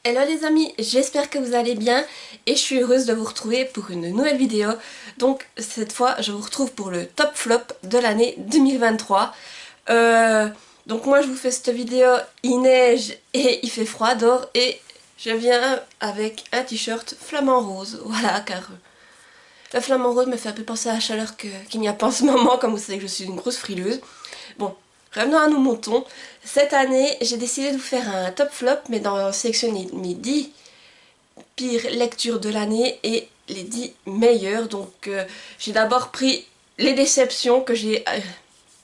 Hello les amis, j'espère que vous allez bien et je suis heureuse de vous retrouver pour une nouvelle vidéo. Donc cette fois je vous retrouve pour le top flop de l'année 2023. Euh, donc moi je vous fais cette vidéo, il neige et il fait froid dehors et je viens avec un t-shirt flamant rose. Voilà, car le flamant rose me fait un peu penser à la chaleur qu'il n'y a pas en ce moment, comme vous savez que je suis une grosse frileuse. Bon, revenons à nos moutons. Cette année, j'ai décidé de vous faire un top flop, mais d'en sélectionner mes 10 pires lectures de l'année et les 10 meilleures. Donc j'ai d'abord pris les déceptions que j'ai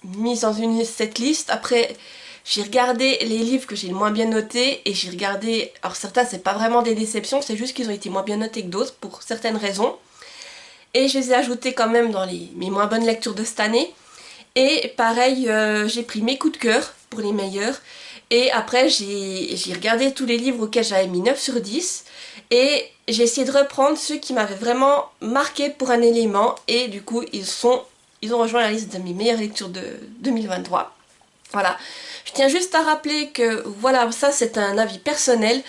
mises dans cette liste. Après, j'ai regardé les livres que j'ai le moins bien notés et j'ai regardé... Alors certains, c'est pas vraiment des déceptions, c'est juste qu'ils ont été moins bien notés que d'autres pour certaines raisons. Et je les ai ajoutés quand même dans mes moins bonnes lectures de cette année. Et pareil, j'ai pris mes coups de cœur pour les meilleurs. Et après, j'ai regardé tous les livres auxquels j'avais mis 9 sur 10. Et j'ai essayé de reprendre ceux qui m'avaient vraiment marqué pour un élément. Et du coup, ils ont rejoint la liste de mes meilleures lectures de 2023. Voilà. Je tiens juste à rappeler que, voilà, ça c'est un avis personnel.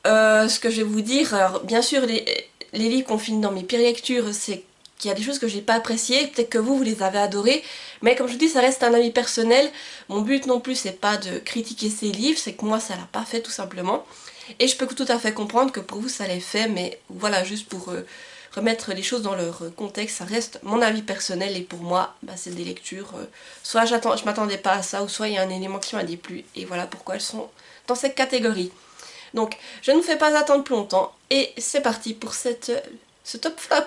Ce que je vais vous dire, alors, bien sûr, les livres qu'on finit dans mes pires lectures, c'est qu'il y a des choses que j'ai pas appréciées, peut-être que vous les avez adorées, mais comme je vous dis, ça reste un avis personnel. Mon but non plus, c'est pas de critiquer ces livres, c'est que moi, ça l'a pas fait tout simplement. Et je peux tout à fait comprendre que pour vous, ça l'ait fait, mais voilà, juste pour remettre les choses dans leur contexte, ça reste mon avis personnel, et pour moi, bah, c'est des lectures, soit je m'attendais pas à ça, ou soit il y a un élément qui m'a déplu, et voilà pourquoi elles sont dans cette catégorie. Donc, je ne vous fais pas attendre plus longtemps, et c'est parti pour ce top flop.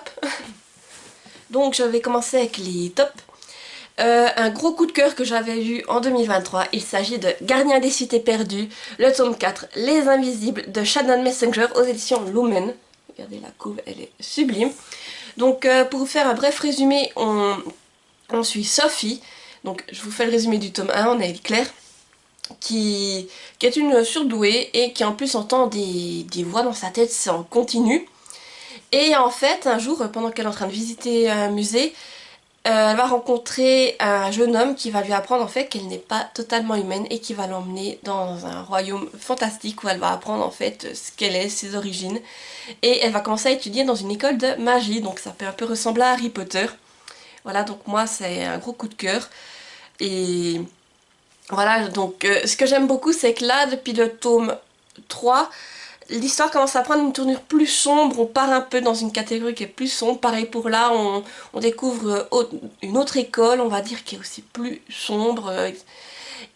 Donc, je vais commencer avec les tops. Un gros coup de cœur que j'avais lu en 2023, il s'agit de Gardien des cités perdues, le tome 4, Les Invisibles de Shannon Messenger aux éditions Lumen. Regardez la couve, elle est sublime. Donc, pour vous faire un bref résumé, on suit Sophie. Donc, je vous fais le résumé du tome 1, on est clair. Qui est une surdouée et qui en plus entend des voix dans sa tête, c'est en continu. Et en fait, un jour, pendant qu'elle est en train de visiter un musée, elle va rencontrer un jeune homme qui va lui apprendre en fait qu'elle n'est pas totalement humaine et qui va l'emmener dans un royaume fantastique où elle va apprendre en fait ce qu'elle est, ses origines. Et elle va commencer à étudier dans une école de magie, donc ça peut un peu ressembler à Harry Potter. Voilà, donc moi c'est un gros coup de cœur. Et voilà, donc ce que j'aime beaucoup, c'est que là, depuis le tome 3, l'histoire commence à prendre une tournure plus sombre, on part un peu dans une catégorie qui est plus sombre. Pareil pour là, on découvre une autre école, on va dire, qui est aussi plus sombre.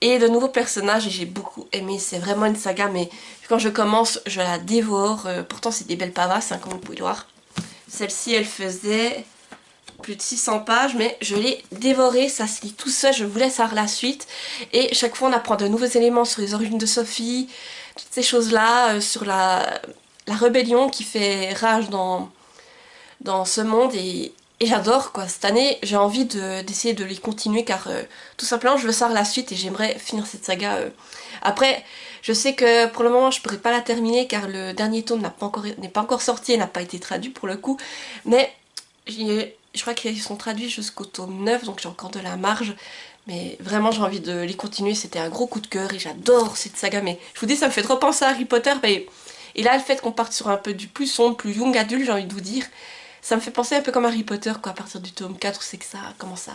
Et de nouveaux personnages, et j'ai beaucoup aimé, c'est vraiment une saga, mais quand je commence, je la dévore. Pourtant, c'est des belles pavasses, hein, comme vous pouvez le voir. Celle-ci, elle faisait plus de 600 pages, mais je l'ai dévoré, ça se lit tout seul, je vous laisse voir la suite. Et chaque fois on apprend de nouveaux éléments sur les origines de Sophie, toutes ces choses-là, sur la rébellion qui fait rage dans ce monde, et j'adore quoi. Cette année j'ai envie d'essayer de les continuer, car tout simplement je veux savoir la suite et j'aimerais finir cette saga. Après, je sais que pour le moment je pourrais pas la terminer car le dernier tome n'est pas encore sorti et n'a pas été traduit pour le coup, mais je crois qu'ils sont traduits jusqu'au tome 9, donc j'ai encore de la marge. Mais vraiment j'ai envie de les continuer, c'était un gros coup de cœur et j'adore cette saga. Mais je vous dis, ça me fait trop penser à Harry Potter. Et là, le fait qu'on parte sur un peu du plus sombre, plus young adulte, j'ai envie de vous dire, ça me fait penser un peu comme Harry Potter, quoi, à partir du tome 4, c'est que ça commence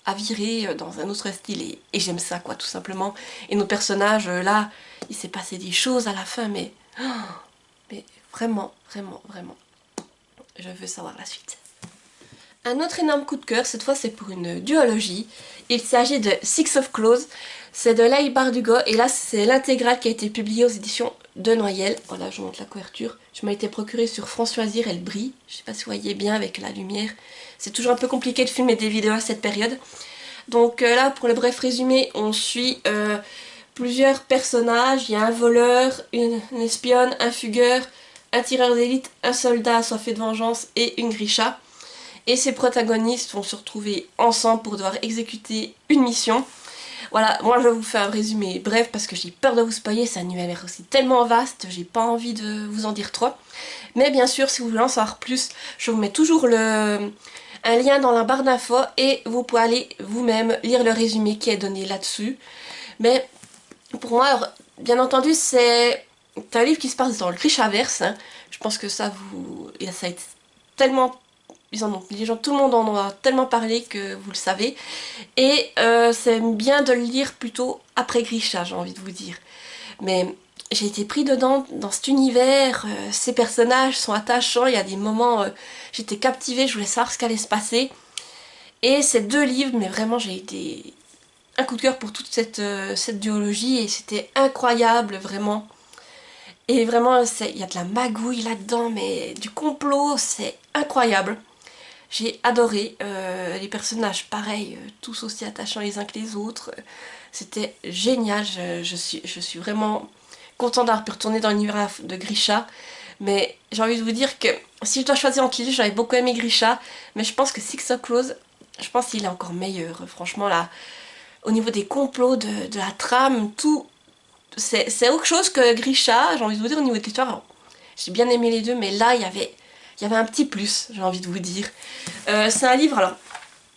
à virer dans un autre style. Et j'aime ça, quoi, tout simplement. Et nos personnages, là, il s'est passé des choses à la fin, mais vraiment, vraiment, vraiment, je veux savoir la suite. Un autre énorme coup de cœur, cette fois c'est pour une duologie. Il s'agit de Six of Claws, c'est de Leigh Bardugo et là c'est l'intégrale qui a été publiée aux éditions de Noyelles. Voilà, je vous montre la couverture. Je m'ai été procurée sur Françoisir, elle brille. Je sais pas si vous voyez bien avec la lumière. C'est toujours un peu compliqué de filmer des vidéos à cette période. Donc là, pour le bref résumé, on suit plusieurs personnages. Il y a un voleur, une espionne, un fugueur, un tireur d'élite, un soldat assoiffé de vengeance et une grisha. Et ces protagonistes vont se retrouver ensemble pour devoir exécuter une mission. Voilà, moi je vous fais un résumé bref parce que j'ai peur de vous spoiler, c'est un univers aussi tellement vaste, j'ai pas envie de vous en dire trop. Mais bien sûr, si vous voulez en savoir plus, je vous mets toujours un lien dans la barre d'infos et vous pouvez aller vous-même lire le résumé qui est donné là-dessus. Mais pour moi, alors, bien entendu, c'est c'est un livre qui se passe dans le Grishaverse, hein. Je pense que ça vous... Et ça a été tellement... Les gens, tout le monde en a tellement parlé que vous le savez. Et c'est bien de le lire plutôt après Grisha, j'ai envie de vous dire. Mais j'ai été pris dedans, dans cet univers, ces personnages sont attachants, il y a des moments, j'étais captivée, je voulais savoir ce qu'allait se passer. Et ces deux livres, mais vraiment j'ai été un coup de cœur pour toute cette duologie et c'était incroyable, vraiment. Et vraiment, il y a de la magouille là-dedans, mais du complot, c'est incroyable. J'ai adoré, les personnages pareils, tous aussi attachants les uns que les autres. C'était génial, je suis vraiment contente d'avoir pu retourner dans l'univers de Grisha. Mais j'ai envie de vous dire que si je dois choisir entre les deux, j'avais beaucoup aimé Grisha. Mais je pense que Six of Claws, je pense qu'il est encore meilleur. Franchement là, au niveau des complots, de la trame, tout, c'est autre chose que Grisha. J'ai envie de vous dire au niveau de l'histoire, j'ai bien aimé les deux, mais là il y avait un petit plus, j'ai envie de vous dire. C'est un livre, alors,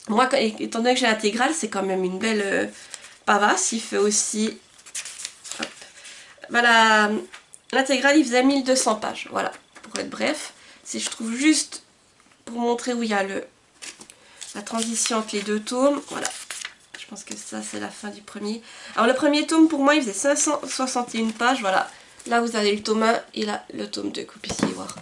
moi, étant donné que j'ai l'intégrale, c'est quand même une belle pavasse. Il fait aussi... Hop, voilà, l'intégrale, il faisait 1200 pages, voilà, pour être bref. Si je trouve juste, pour montrer où il y a la transition entre les deux tomes, voilà. Je pense que ça, c'est la fin du premier. Alors, le premier tome, pour moi, il faisait 561 pages, voilà. Là, vous avez le tome 1 et là, le tome 2, que vous puissiez voir.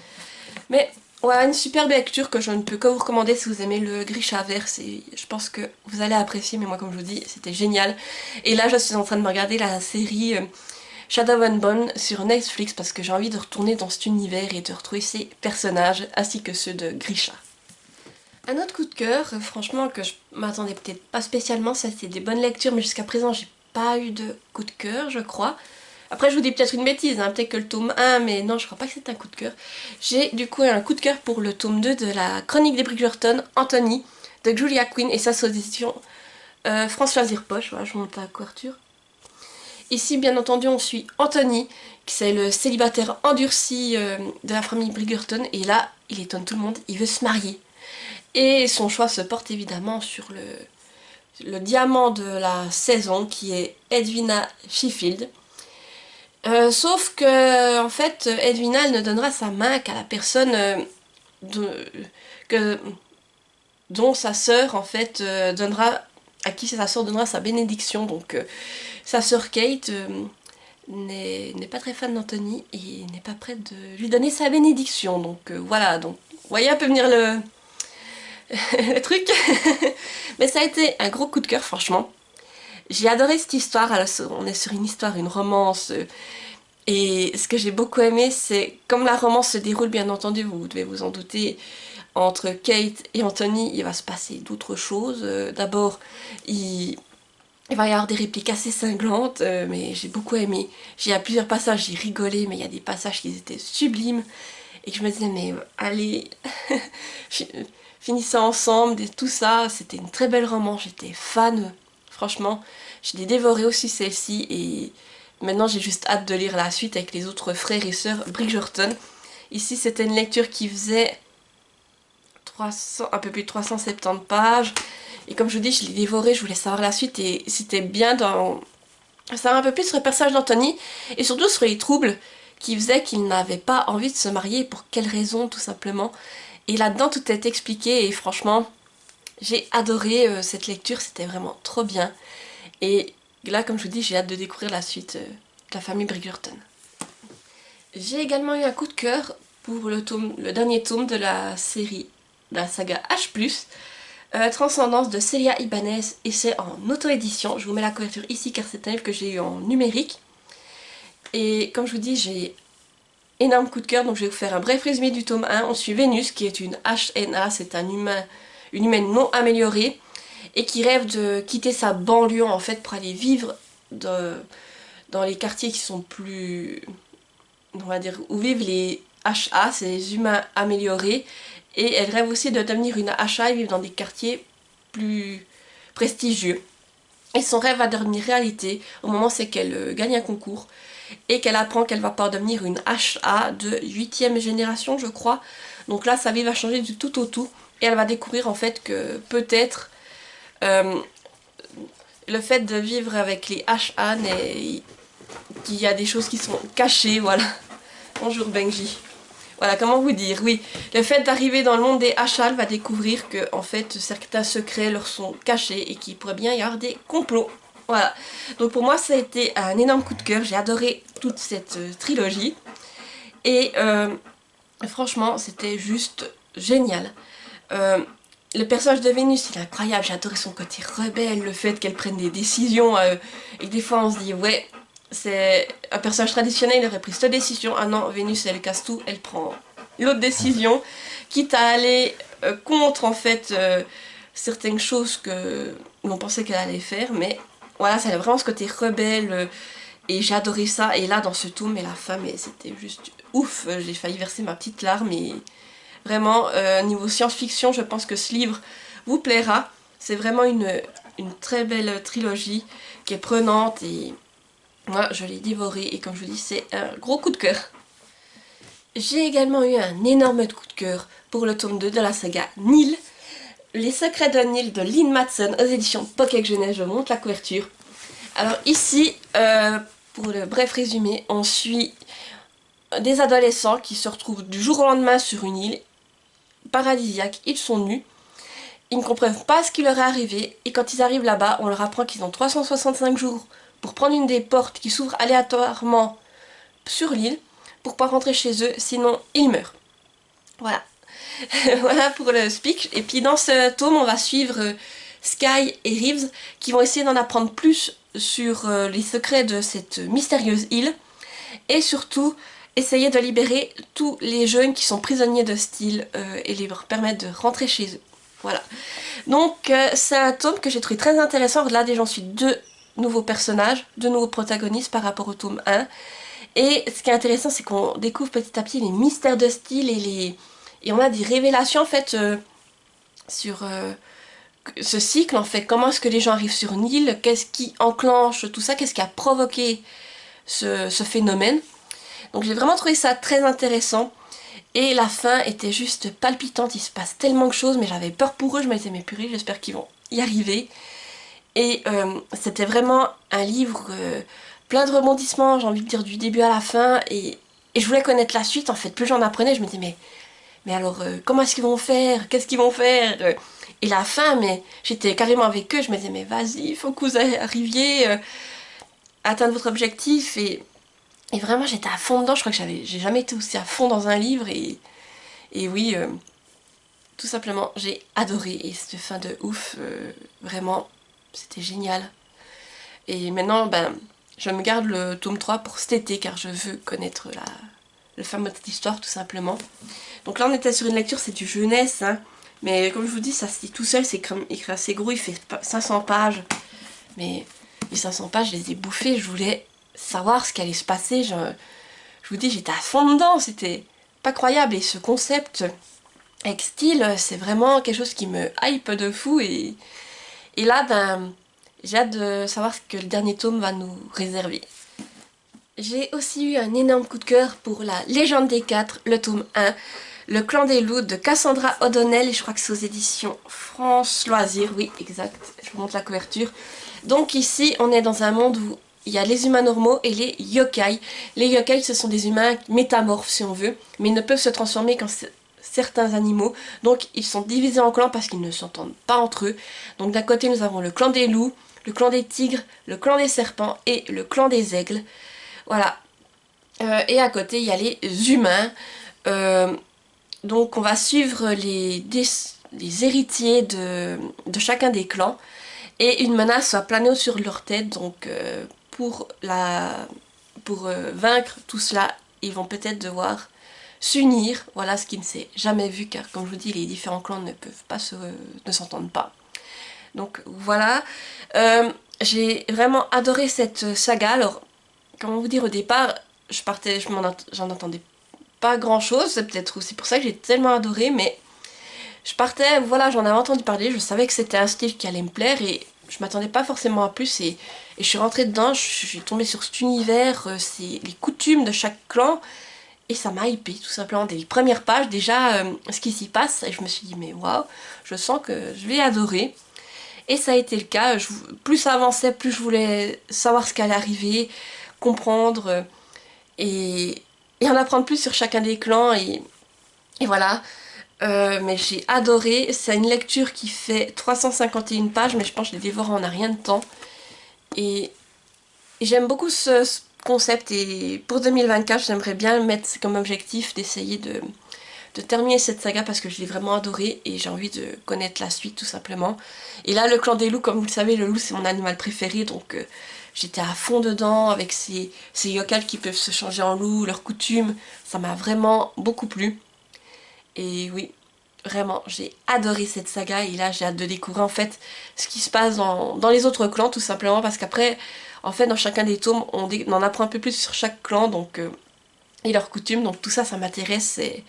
Mais voilà, une superbe lecture que je ne peux que vous recommander si vous aimez le Grishaverse et je pense que vous allez apprécier, mais moi comme je vous dis, c'était génial. Et là je suis en train de me regarder la série Shadow and Bone sur Netflix parce que j'ai envie de retourner dans cet univers et de retrouver ces personnages ainsi que ceux de Grisha. Un autre coup de cœur, franchement que je m'attendais peut-être pas spécialement, ça c'était des bonnes lectures mais jusqu'à présent j'ai pas eu de coup de cœur je crois. Après je vous dis peut-être une bêtise, hein, peut-être que le tome 1, mais non je crois pas que c'est un coup de cœur. J'ai du coup un coup de cœur pour le tome 2 de la Chronique des Bridgerton, Anthony, de Julia Quinn, et ça c'est aux éditions François Zirpoche, voilà je vous montre la couverture. Ici bien entendu on suit Anthony, qui c'est le célibataire endurci de la famille Bridgerton, et là il étonne tout le monde, il veut se marier. Et son choix se porte évidemment sur le diamant de la saison qui est Edwina Sheffield. Sauf que, en fait, Edwina elle ne donnera sa main qu'à la personne que, dont sa sœur, en fait, donnera, à qui sa sœur donnera sa bénédiction. Donc, sa sœur Kate n'est pas très fan d'Anthony et n'est pas prête de lui donner sa bénédiction. Donc, voilà. Donc, vous voyez un peu venir le truc. Mais ça a été un gros coup de cœur, franchement. J'ai adoré cette histoire. Alors, on est sur une histoire, une romance. Et ce que j'ai beaucoup aimé, c'est comme la romance se déroule, bien entendu, vous devez vous en douter, entre Kate et Anthony, il va se passer d'autres choses. D'abord, il va y avoir des répliques assez cinglantes, mais j'ai beaucoup aimé. J'ai à plusieurs passages, j'ai rigolé, mais il y a des passages qui étaient sublimes. Et que je me disais, mais allez, finissons ensemble, et tout ça. C'était une très belle romance, j'étais fan, franchement. Je l'ai dévoré aussi celle-ci, et maintenant j'ai juste hâte de lire la suite avec les autres frères et sœurs Bridgerton. Ici c'était une lecture qui faisait 300, un peu plus de 370 pages. Et comme je vous dis, je l'ai dévoré, je voulais savoir la suite et c'était bien dans... savoir un peu plus sur le personnage d'Anthony et surtout sur les troubles qui faisaient qu'il n'avait pas envie de se marier, pour quelles raisons tout simplement. Et là-dedans tout est expliqué et franchement, j'ai adoré cette lecture, c'était vraiment trop bien. Et là, comme je vous dis, j'ai hâte de découvrir la suite de la famille Bridgerton. J'ai également eu un coup de cœur pour le dernier tome de la série, de la saga H+, Transcendance de Célia Ibanez, et c'est en auto-édition. Je vous mets la couverture ici car c'est un livre que j'ai eu en numérique. Et comme je vous dis, j'ai énorme coup de cœur, donc je vais vous faire un bref résumé du tome 1. On suit Vénus, qui est une HNA, c'est une humaine non améliorée, et qui rêve de quitter sa banlieue en fait pour aller vivre dans les quartiers qui sont plus, on va dire, où vivent les HA, c'est les humains améliorés, et elle rêve aussi de devenir une HA et vivre dans des quartiers plus prestigieux. Et son rêve va devenir réalité au moment c'est qu'elle gagne un concours et qu'elle apprend qu'elle va pouvoir devenir une HA de 8e génération je crois. Donc là sa vie va changer du tout au tout et elle va découvrir en fait que peut-être le fait de vivre avec les HA qu'il y a des choses qui sont cachées, voilà. Bonjour Benji. Voilà, comment vous dire, oui. Le fait d'arriver dans le monde des Hachal va découvrir que, en fait, certains secrets leur sont cachés et qu'il pourrait bien y avoir des complots. Voilà. Donc pour moi, ça a été un énorme coup de cœur. J'ai adoré toute cette trilogie. Et franchement, c'était juste génial. Le personnage de Vénus, il est incroyable. J'ai adoré son côté rebelle, le fait qu'elle prenne des décisions. Et des fois, on se dit, ouais, c'est un personnage traditionnel, il aurait pris cette décision. Ah non, Vénus, elle casse tout, elle prend l'autre décision. Quitte à aller contre, en fait, certaines choses que l'on pensait qu'elle allait faire. Mais voilà, ça a vraiment ce côté rebelle. Et j'ai adoré ça. Et là, dans ce tome, mais la fin, mais c'était juste ouf. J'ai failli verser ma petite larme. Et vraiment, niveau science-fiction, je pense que ce livre vous plaira. C'est vraiment une très belle trilogie qui est prenante. Et moi, je l'ai dévoré. Et comme je vous dis, c'est un gros coup de cœur. J'ai également eu un énorme coup de cœur pour le tome 2 de la saga Nil. Les secrets de Nil de Lynn Matson aux éditions Pocket Jeunesse. Je vous montre la couverture. Alors ici, pour le bref résumé, on suit des adolescents qui se retrouvent du jour au lendemain sur une île paradisiaque. Ils sont nus, ils ne comprennent pas ce qui leur est arrivé et quand ils arrivent là-bas, on leur apprend qu'ils ont 365 jours pour prendre une des portes qui s'ouvrent aléatoirement sur l'île pour pas rentrer chez eux, sinon ils meurent. Voilà. Voilà pour le speech. Et puis dans ce tome, on va suivre Sky et Reeves qui vont essayer d'en apprendre plus sur les secrets de cette mystérieuse île et surtout essayer de libérer tous les jeunes qui sont prisonniers de cette île et leur permettre de rentrer chez eux. Voilà. Donc c'est un tome que j'ai trouvé très intéressant. Là déjà on suit deux nouveaux personnages, deux nouveaux protagonistes par rapport au tome 1. Et ce qui est intéressant c'est qu'on découvre petit à petit les mystères de cette île et on a des révélations en fait sur ce cycle en fait, comment est-ce que les gens arrivent sur une île, qu'est-ce qui enclenche tout ça, qu'est-ce qui a provoqué ce phénomène. Donc j'ai vraiment trouvé ça très intéressant et la fin était juste palpitante, il se passe tellement de choses mais j'avais peur pour eux, je me disais mais purée j'espère qu'ils vont y arriver. Et c'était vraiment un livre plein de rebondissements, j'ai envie de dire du début à la fin et je voulais connaître la suite en fait, plus j'en apprenais je me disais mais alors comment est-ce qu'ils vont faire, qu'est-ce qu'ils vont faire et la fin, mais j'étais carrément avec eux, je me disais mais vas-y, il faut que vous arriviez à atteindre votre objectif et vraiment j'étais à fond dedans, je crois que j'ai jamais été aussi à fond dans un livre et oui, tout simplement j'ai adoré et cette fin de ouf, vraiment c'était génial. Et maintenant ben je me garde le tome 3 pour cet été car je veux connaître le fin de cette histoire tout simplement. Donc là on était sur une lecture, c'est du jeunesse hein. Mais comme je vous dis, ça se lit tout seul, c'est écrit assez gros, il fait 500 pages. Mais les 500 pages, je les ai bouffées, je voulais savoir ce qui allait se passer. Je vous dis, j'étais à fond dedans, c'était pas croyable. Et ce concept avec style, c'est vraiment quelque chose qui me hype de fou. Et là, ben, j'ai hâte de savoir ce que le dernier tome va nous réserver. J'ai aussi eu un énorme coup de cœur pour la Légende des 4, le tome 1. Le clan des loups de Cassandra O'Donnell, et je crois que c'est aux éditions France Loisirs, oui exact, je vous montre la couverture. Donc ici on est dans un monde où il y a les humains normaux et les yokai. Les yokai ce sont des humains métamorphes si on veut, mais ils ne peuvent se transformer qu'en certains animaux. Donc ils sont divisés en clans parce qu'ils ne s'entendent pas entre eux. Donc d'un côté nous avons le clan des loups, le clan des tigres, le clan des serpents et le clan des aigles. Voilà. Et à côté il y a les humains. Donc on va suivre les héritiers de chacun des clans et une menace va planer sur leur tête. Donc pour vaincre tout cela, ils vont peut-être devoir s'unir. Voilà ce qui ne s'est jamais vu car comme je vous dis les différents clans ne s'entendent pas. Donc voilà, j'ai vraiment adoré cette saga. Alors comment vous dire, au départ j'en attendais pas grand chose, c'est peut-être aussi pour ça que j'ai tellement adoré, mais je partais, voilà, j'en avais entendu parler, je savais que c'était un style qui allait me plaire et je m'attendais pas forcément à plus et je suis rentrée dedans, je suis tombée sur cet univers, c'est les coutumes de chaque clan et ça m'a hypée tout simplement. Dès les premières pages déjà ce qui s'y passe et je me suis dit mais waouh, je sens que je vais adorer et ça a été le cas. Plus ça avançait, plus je voulais savoir ce qu'allait arriver, comprendre et en apprendre plus sur chacun des clans et voilà. Mais j'ai adoré, c'est une lecture qui fait 351 pages, mais je pense que je l'ai dévoré en un rien de temps. Et j'aime beaucoup ce concept et pour 2024 j'aimerais bien mettre comme objectif d'essayer de terminer cette saga parce que je l'ai vraiment adoré et j'ai envie de connaître la suite tout simplement. Et là le clan des loups, comme vous le savez, le loup c'est mon animal préféré donc j'étais à fond dedans avec ces yokals qui peuvent se changer en loup, leurs coutumes, ça m'a vraiment beaucoup plu. Et oui, vraiment, j'ai adoré cette saga et là j'ai hâte de découvrir en fait ce qui se passe dans les autres clans tout simplement parce qu'après, en fait dans chacun des tomes on en apprend un peu plus sur chaque clan donc et leurs coutumes donc tout ça ça m'intéresse et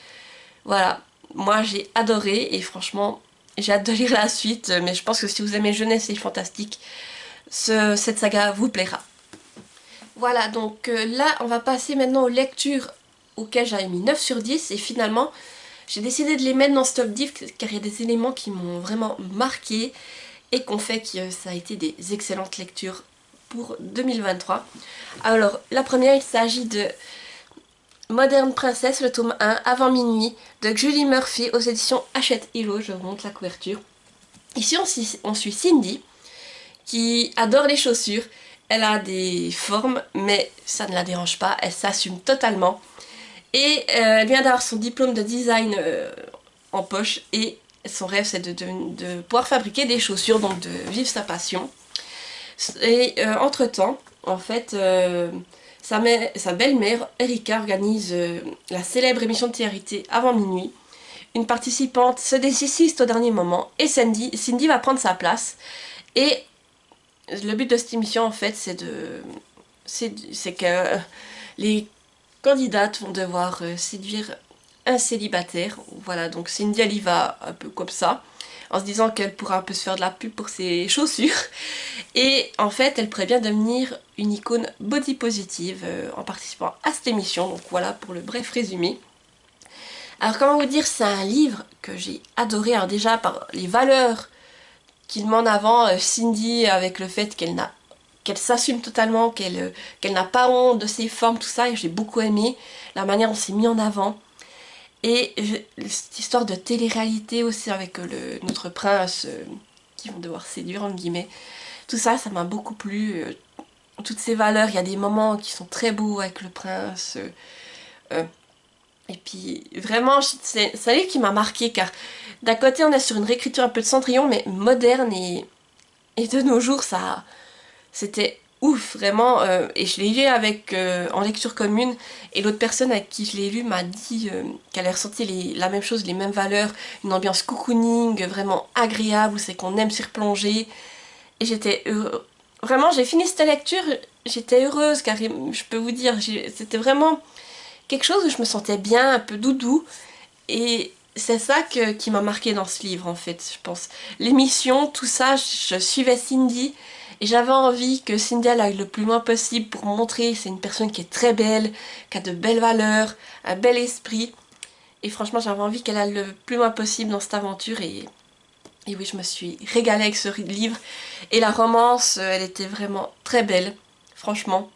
voilà. Moi j'ai adoré et franchement j'ai hâte de lire la suite mais je pense que si vous aimez jeunesse et fantastique, cette saga vous plaira. Voilà donc là on va passer maintenant aux lectures auxquelles j'avais mis 9 sur 10 et finalement j'ai décidé de les mettre dans ce top 10 car il y a des éléments qui m'ont vraiment marqué et qui ont fait que ça a été des excellentes lectures pour 2023. Alors la première il s'agit de Moderne Princesse, le tome 1, Avant minuit, de Julie Murphy aux éditions Hachette Hilo, je vous montre la couverture. Ici on suit Cindy qui adore les chaussures, elle a des formes mais ça ne la dérange pas, elle s'assume totalement. Et elle vient d'avoir son diplôme de design en poche et son rêve c'est de pouvoir fabriquer des chaussures, donc de vivre sa passion. Et entre temps, en fait, sa belle-mère, Erika, organise la célèbre émission de télé Avant minuit. Une participante se désiste au dernier moment et Cindy va prendre sa place. Et le but de cette émission, en fait, c'est que les candidates vont devoir séduire un célibataire. Voilà, donc Cindy elle y va un peu comme ça, en se disant qu'elle pourra un peu se faire de la pub pour ses chaussures. Et en fait, elle pourrait bien devenir une icône body positive en participant à cette émission. Donc voilà pour le bref résumé. Alors comment vous dire, c'est un livre que j'ai adoré. Alors déjà par les valeurs qu'il met en avant, Cindy avec le fait qu'elle s'assume totalement, qu'elle n'a pas honte de ses formes, tout ça, et j'ai beaucoup aimé la manière dont c'est mis en avant. Et cette histoire de télé-réalité aussi avec notre prince qui vont devoir séduire, entre guillemets. Tout ça, ça m'a beaucoup plu. Toutes ces valeurs, il y a des moments qui sont très beaux avec le prince. Et puis vraiment, c'est un livre qui m'a marqué car d'un côté on est sur une réécriture un peu de Cendrillon mais moderne et de nos jours ça c'était ouf vraiment et je l'ai lu avec en lecture commune et l'autre personne avec qui je l'ai lu m'a dit qu'elle avait ressenti la même chose, les mêmes valeurs, une ambiance cocooning vraiment agréable où c'est qu'on aime s'y replonger et j'étais vraiment j'ai fini cette lecture, j'étais heureuse car je peux vous dire c'était vraiment quelque chose où je me sentais bien, un peu doudou. Et c'est ça qui m'a marqué dans ce livre en fait, je pense. L'émission, tout ça, je suivais Cindy et j'avais envie que Cindy elle aille le plus loin possible pour montrer c'est une personne qui est très belle, qui a de belles valeurs, un bel esprit. Et franchement j'avais envie qu'elle aille le plus loin possible dans cette aventure et oui je me suis régalée avec ce livre. Et la romance, elle était vraiment très belle, franchement.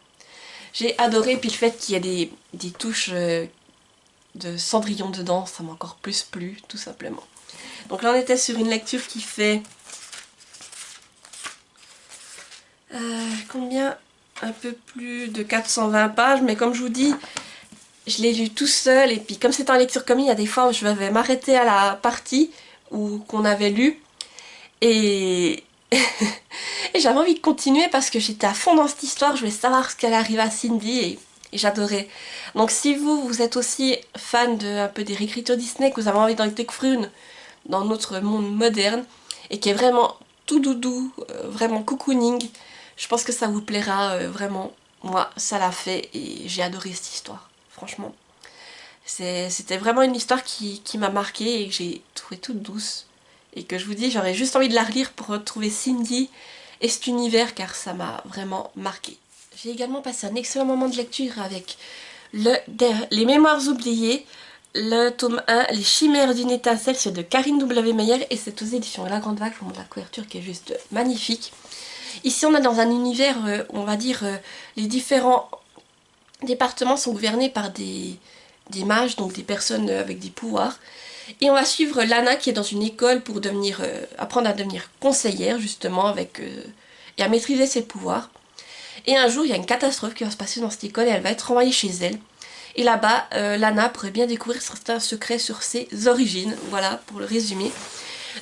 J'ai adoré, puis le fait qu'il y ait des touches de Cendrillon dedans, ça m'a encore plus plu, tout simplement. Donc là on était sur une lecture qui fait... combien? Un peu plus de 420 pages, mais comme je vous dis, je l'ai lu tout seul, et puis comme c'est en lecture commune, il y a des fois où je vais m'arrêter à la partie qu'on avait lu, et... et j'avais envie de continuer parce que j'étais à fond dans cette histoire, je voulais savoir ce qu'elle arrive à Cindy, et j'adorais. Donc si vous êtes aussi fan de un peu des réécritures Disney, que vous avez envie d'en découvrir une dans notre monde moderne, et qui est vraiment tout doudou, vraiment cocooning, je pense que ça vous plaira vraiment. Moi, ça l'a fait et j'ai adoré cette histoire, franchement. C'était vraiment une histoire qui m'a marquée et que j'ai trouvée toute douce. Et que je vous dis, j'aurais juste envie de la relire pour retrouver Cindy et cet univers car ça m'a vraiment marqué. J'ai également passé un excellent moment de lecture avec Les Mémoires oubliées, le tome 1, Les Chimères d'une étincelle, c'est de Karine W. Meyer et c'est aux éditions La Grande Vague. Je vous montre la couverture qui est juste magnifique. Ici on est dans un univers, on va dire, les différents départements sont gouvernés par des mages, donc des personnes avec des pouvoirs. Et on va suivre Lana qui est dans une école pour devenir, apprendre à devenir conseillère justement et à maîtriser ses pouvoirs. Et un jour il y a une catastrophe qui va se passer dans cette école et elle va être envoyée chez elle. Et là-bas, Lana pourrait bien découvrir certains secrets sur ses origines. Voilà pour le résumer.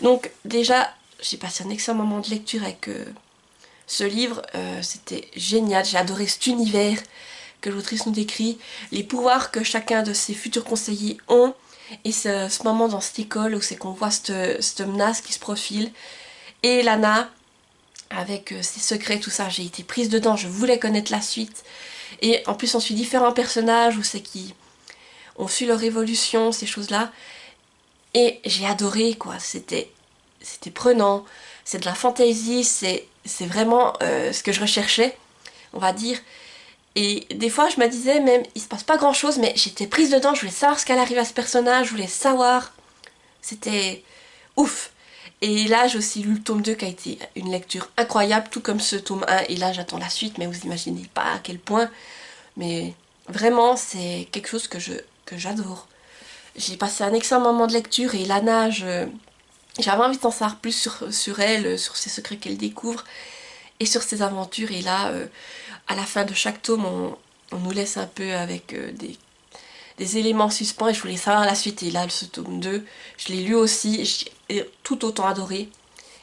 Donc déjà, j'ai passé un excellent moment de lecture avec ce livre. C'était génial, j'ai adoré cet univers que l'autrice nous décrit, les pouvoirs que chacun de ses futurs conseillers ont, et ce moment dans cette école où c'est qu'on voit cette menace qui se profile, et Lana, avec ses secrets, tout ça, j'ai été prise dedans, je voulais connaître la suite, et en plus on suit différents personnages, où c'est qui on suit leur évolution, ces choses-là, et j'ai adoré, quoi, c'était prenant, c'est de la fantasy, c'est vraiment ce que je recherchais, on va dire. Et des fois je me disais même, il se passe pas grand chose, mais j'étais prise dedans, je voulais savoir ce qu'allait arriver à ce personnage, je voulais savoir. C'était ouf. Et là j'ai aussi lu le tome 2 qui a été une lecture incroyable, tout comme ce tome 1. Et là j'attends la suite, mais vous imaginez pas à quel point. Mais vraiment c'est quelque chose que j'adore. J'ai passé un excellent moment de lecture et Lana, j'avais envie d'en savoir plus sur elle, sur ses secrets qu'elle découvre et sur ses aventures. Et là, à la fin de chaque tome, on nous laisse un peu avec des éléments suspens et je voulais savoir la suite. Et là, ce tome 2, je l'ai lu aussi, j'ai tout autant adoré.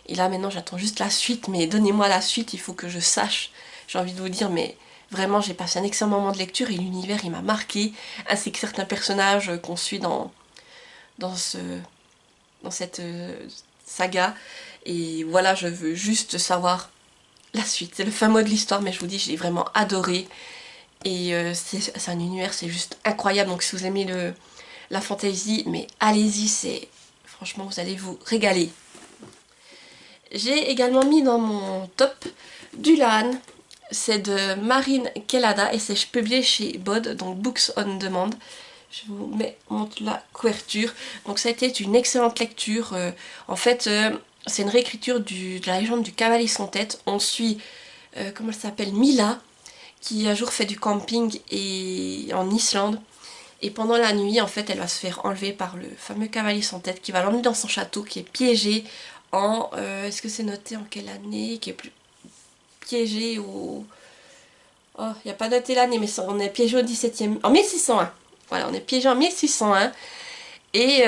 Et là, maintenant, j'attends juste la suite, mais donnez-moi la suite, il faut que je sache. J'ai envie de vous dire, mais vraiment, j'ai passé un excellent moment de lecture et l'univers, il m'a marqué, ainsi que certains personnages qu'on suit dans cette saga. Et voilà, je veux juste savoir la suite. C'est le fin mot de l'histoire, mais je vous dis, j'ai vraiment adoré. Et c'est un univers, c'est juste incroyable. Donc si vous aimez la fantasy, mais allez-y, franchement, vous allez vous régaler. J'ai également mis dans mon top Dulan. C'est de Marine Kellada et c'est publié chez Bod, donc Books on Demand. Je vous montre la couverture. Donc ça a été une excellente lecture. En fait, c'est une réécriture de la légende du cavalier sans tête. On suit, comment elle s'appelle, Mila, qui un jour fait du camping en Islande. Et pendant la nuit, en fait, elle va se faire enlever par le fameux cavalier sans tête qui va l'emmener dans son château, qui est piégé en... Est-ce que c'est noté en quelle année? Qui est piégé au... Oh, il n'y a pas noté l'année, mais on est piégé au 17e... En 1601. Voilà, on est piégé en 1601. Et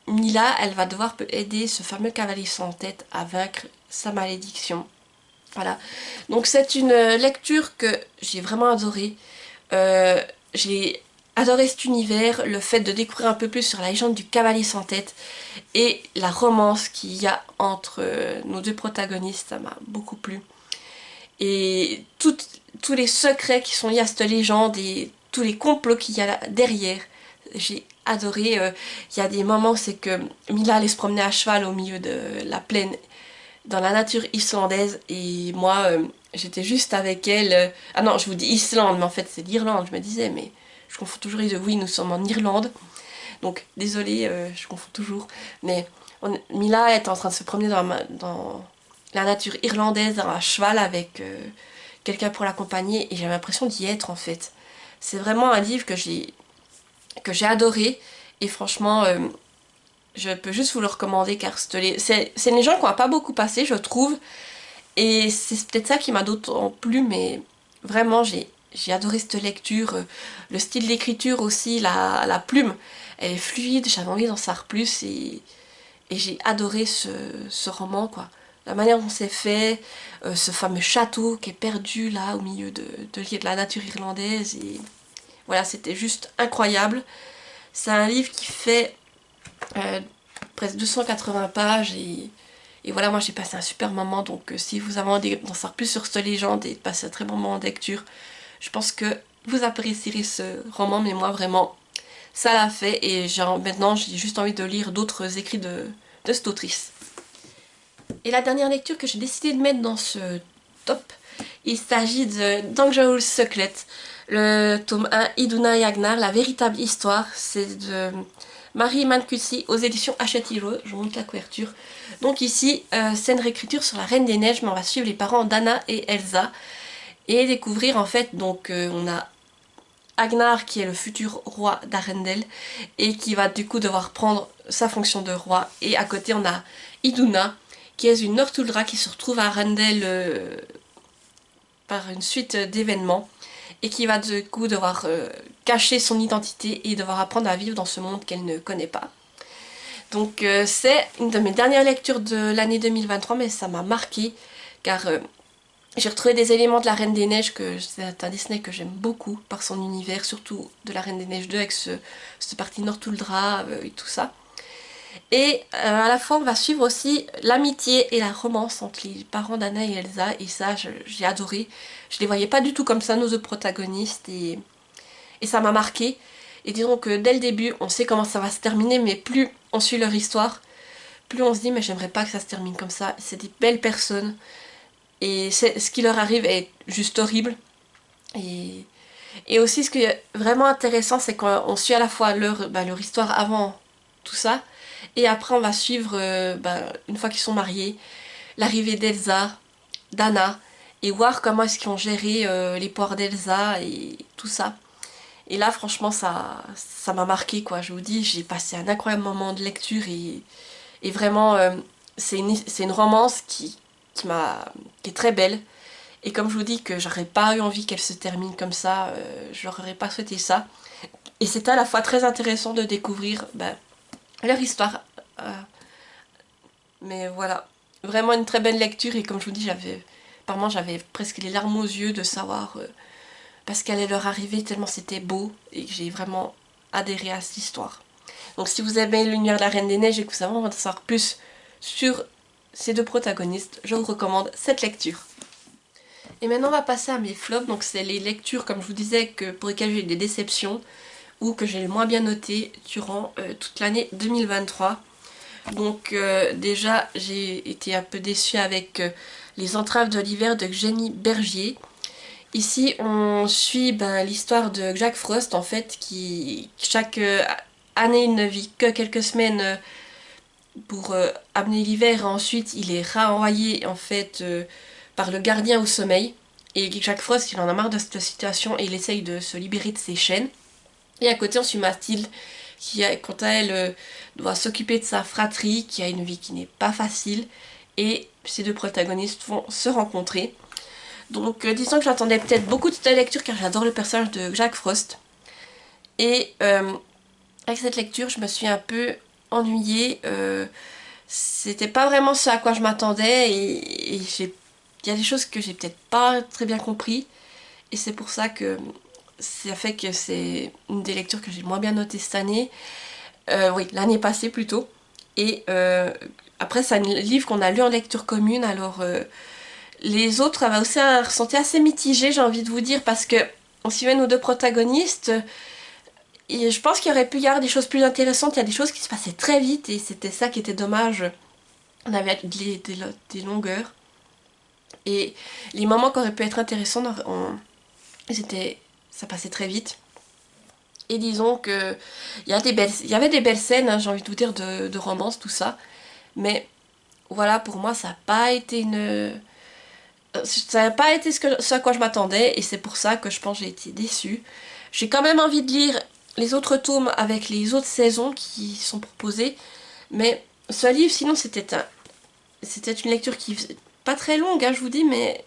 Mila, elle va devoir aider ce fameux cavalier sans tête à vaincre sa malédiction. Voilà. Donc c'est une lecture que j'ai vraiment adorée. J'ai adoré cet univers, le fait de découvrir un peu plus sur la légende du cavalier sans tête et la romance qu'il y a entre nos deux protagonistes, ça m'a beaucoup plu. Et tous les secrets qui sont liés à cette légende et tous les complots qu'il y a là derrière, j'ai adoré. Il y a des moments où c'est que Mila allait se promener à cheval au milieu de la plaine dans la nature islandaise et moi j'étais juste avec elle. Ah non, je vous dis Islande, mais en fait c'est l'Irlande, je me disais, mais je confonds toujours les deux. Oui, nous sommes en Irlande, donc désolée, je confonds toujours. Mais Mila est en train de se promener dans la nature irlandaise à cheval avec quelqu'un pour l'accompagner et j'ai l'impression d'y être en fait. C'est vraiment un livre que j'ai adoré et franchement je peux juste vous le recommander car c'est une légende qu'on n'a pas beaucoup passé je trouve et c'est peut-être ça qui m'a d'autant plu, mais vraiment j'ai adoré cette lecture, le style d'écriture aussi, la plume, elle est fluide, j'avais envie d'en savoir plus et j'ai adoré ce roman quoi. La manière dont c'est fait, ce fameux château qui est perdu là au milieu de la nature irlandaise et voilà, c'était juste incroyable. C'est un livre qui fait presque 280 pages et voilà, moi j'ai passé un super moment. Donc si vous avez envie d'en savoir plus sur cette légende et de passer un très bon moment de lecture, je pense que vous apprécierez ce roman. Mais moi vraiment, ça l'a fait et maintenant j'ai juste envie de lire d'autres écrits de cette autrice. Et la dernière lecture que j'ai décidé de mettre dans ce top, il s'agit de Dangerous Secret, le tome 1, Iduna et Agnar, la véritable histoire. C'est de Marie Mancusi aux éditions Hachette Hero. Je vous montre la couverture. Donc ici, c'est une réécriture sur la Reine des Neiges, mais on va suivre les parents d'Anna et Elsa et découvrir en fait, donc on a Agnar qui est le futur roi d'Arendelle et qui va du coup devoir prendre sa fonction de roi. Et à côté on a Iduna qui est une Northuldra qui se retrouve à Arendelle par une suite d'événements et qui va du coup devoir cacher son identité et devoir apprendre à vivre dans ce monde qu'elle ne connaît pas. Donc c'est une de mes dernières lectures de l'année 2023, mais ça m'a marqué car j'ai retrouvé des éléments de la Reine des Neiges, que c'est un Disney que j'aime beaucoup par son univers, surtout de la Reine des Neiges 2 avec ce parti Northuldra et tout ça. Et à la fois on va suivre aussi l'amitié et la romance entre les parents d'Anna et Elsa, et ça j'ai adoré. Je les voyais pas du tout comme ça, nos deux protagonistes, et ça m'a marqué. Et disons que dès le début on sait comment ça va se terminer, mais plus on suit leur histoire, plus on se dit mais j'aimerais pas que ça se termine comme ça. C'est des belles personnes et ce qui leur arrive est juste horrible. Et aussi ce qui est vraiment intéressant, c'est qu'on suit à la fois leur histoire avant tout ça, et après on va suivre, une fois qu'ils sont mariés, l'arrivée d'Elsa, d'Anna, et voir comment est-ce qu'ils ont géré les poires d'Elsa et tout ça. Et là franchement ça m'a marqué quoi, je vous dis, j'ai passé un incroyable moment de lecture et vraiment c'est une romance qui est très belle. Et comme je vous dis que j'aurais pas eu envie qu'elle se termine comme ça, j'aurais pas souhaité ça. Et c'était à la fois très intéressant de découvrir leur histoire. euh, mais voilà, vraiment une très belle lecture et comme je vous dis, par moments j'avais presque les larmes aux yeux de savoir parce qu'elle allait leur arriver tellement c'était beau et que j'ai vraiment adhéré à cette histoire. Donc si vous aimez l'univers de la Reine des Neiges et que vous avez envie de savoir plus sur ces deux protagonistes, je vous recommande cette lecture. Et maintenant on va passer à mes flops, donc c'est les lectures comme je vous disais pour lesquelles j'ai eu des déceptions ou que j'ai le moins bien noté durant toute l'année 2023. Donc déjà j'ai été un peu déçue avec Les Entraves de l'hiver de Jenny Bergier. Ici on suit l'histoire de Jack Frost en fait qui chaque année ne vit que quelques semaines pour amener l'hiver et ensuite il est renvoyé en fait par le gardien au sommeil. Et Jack Frost il en a marre de cette situation et il essaye de se libérer de ses chaînes. Et à côté on suit Mathilde qui quant à elle doit s'occuper de sa fratrie, qui a une vie qui n'est pas facile. Et ces deux protagonistes vont se rencontrer. Donc disons que j'attendais peut-être beaucoup de cette lecture car j'adore le personnage de Jack Frost. Et avec cette lecture je me suis un peu ennuyée. C'était pas vraiment ce à quoi je m'attendais et il y a des choses que j'ai peut-être pas très bien compris. Et c'est pour ça que ça fait que c'est une des lectures que j'ai moins bien notées cette année. Oui, l'année passée plutôt. Et après, c'est un livre qu'on a lu en lecture commune. Alors, les autres avaient aussi un ressenti assez mitigé, j'ai envie de vous dire, parce que on suivait nos deux protagonistes. Et je pense qu'il y aurait pu y avoir des choses plus intéressantes. Il y a des choses qui se passaient très vite et c'était ça qui était dommage. On avait des longueurs. Et les moments qui auraient pu être intéressants, ça passait très vite. Et disons que il y avait des belles scènes, hein, j'ai envie de vous dire, de romance, tout ça. Mais voilà, pour moi, ça n'a pas été ça n'a pas été ce à quoi je m'attendais. Et c'est pour ça que je pense que j'ai été déçue. J'ai quand même envie de lire les autres tomes avec les autres saisons qui sont proposées. Mais ce livre, sinon, c'était une lecture qui faisait pas très longue, hein, je vous dis, mais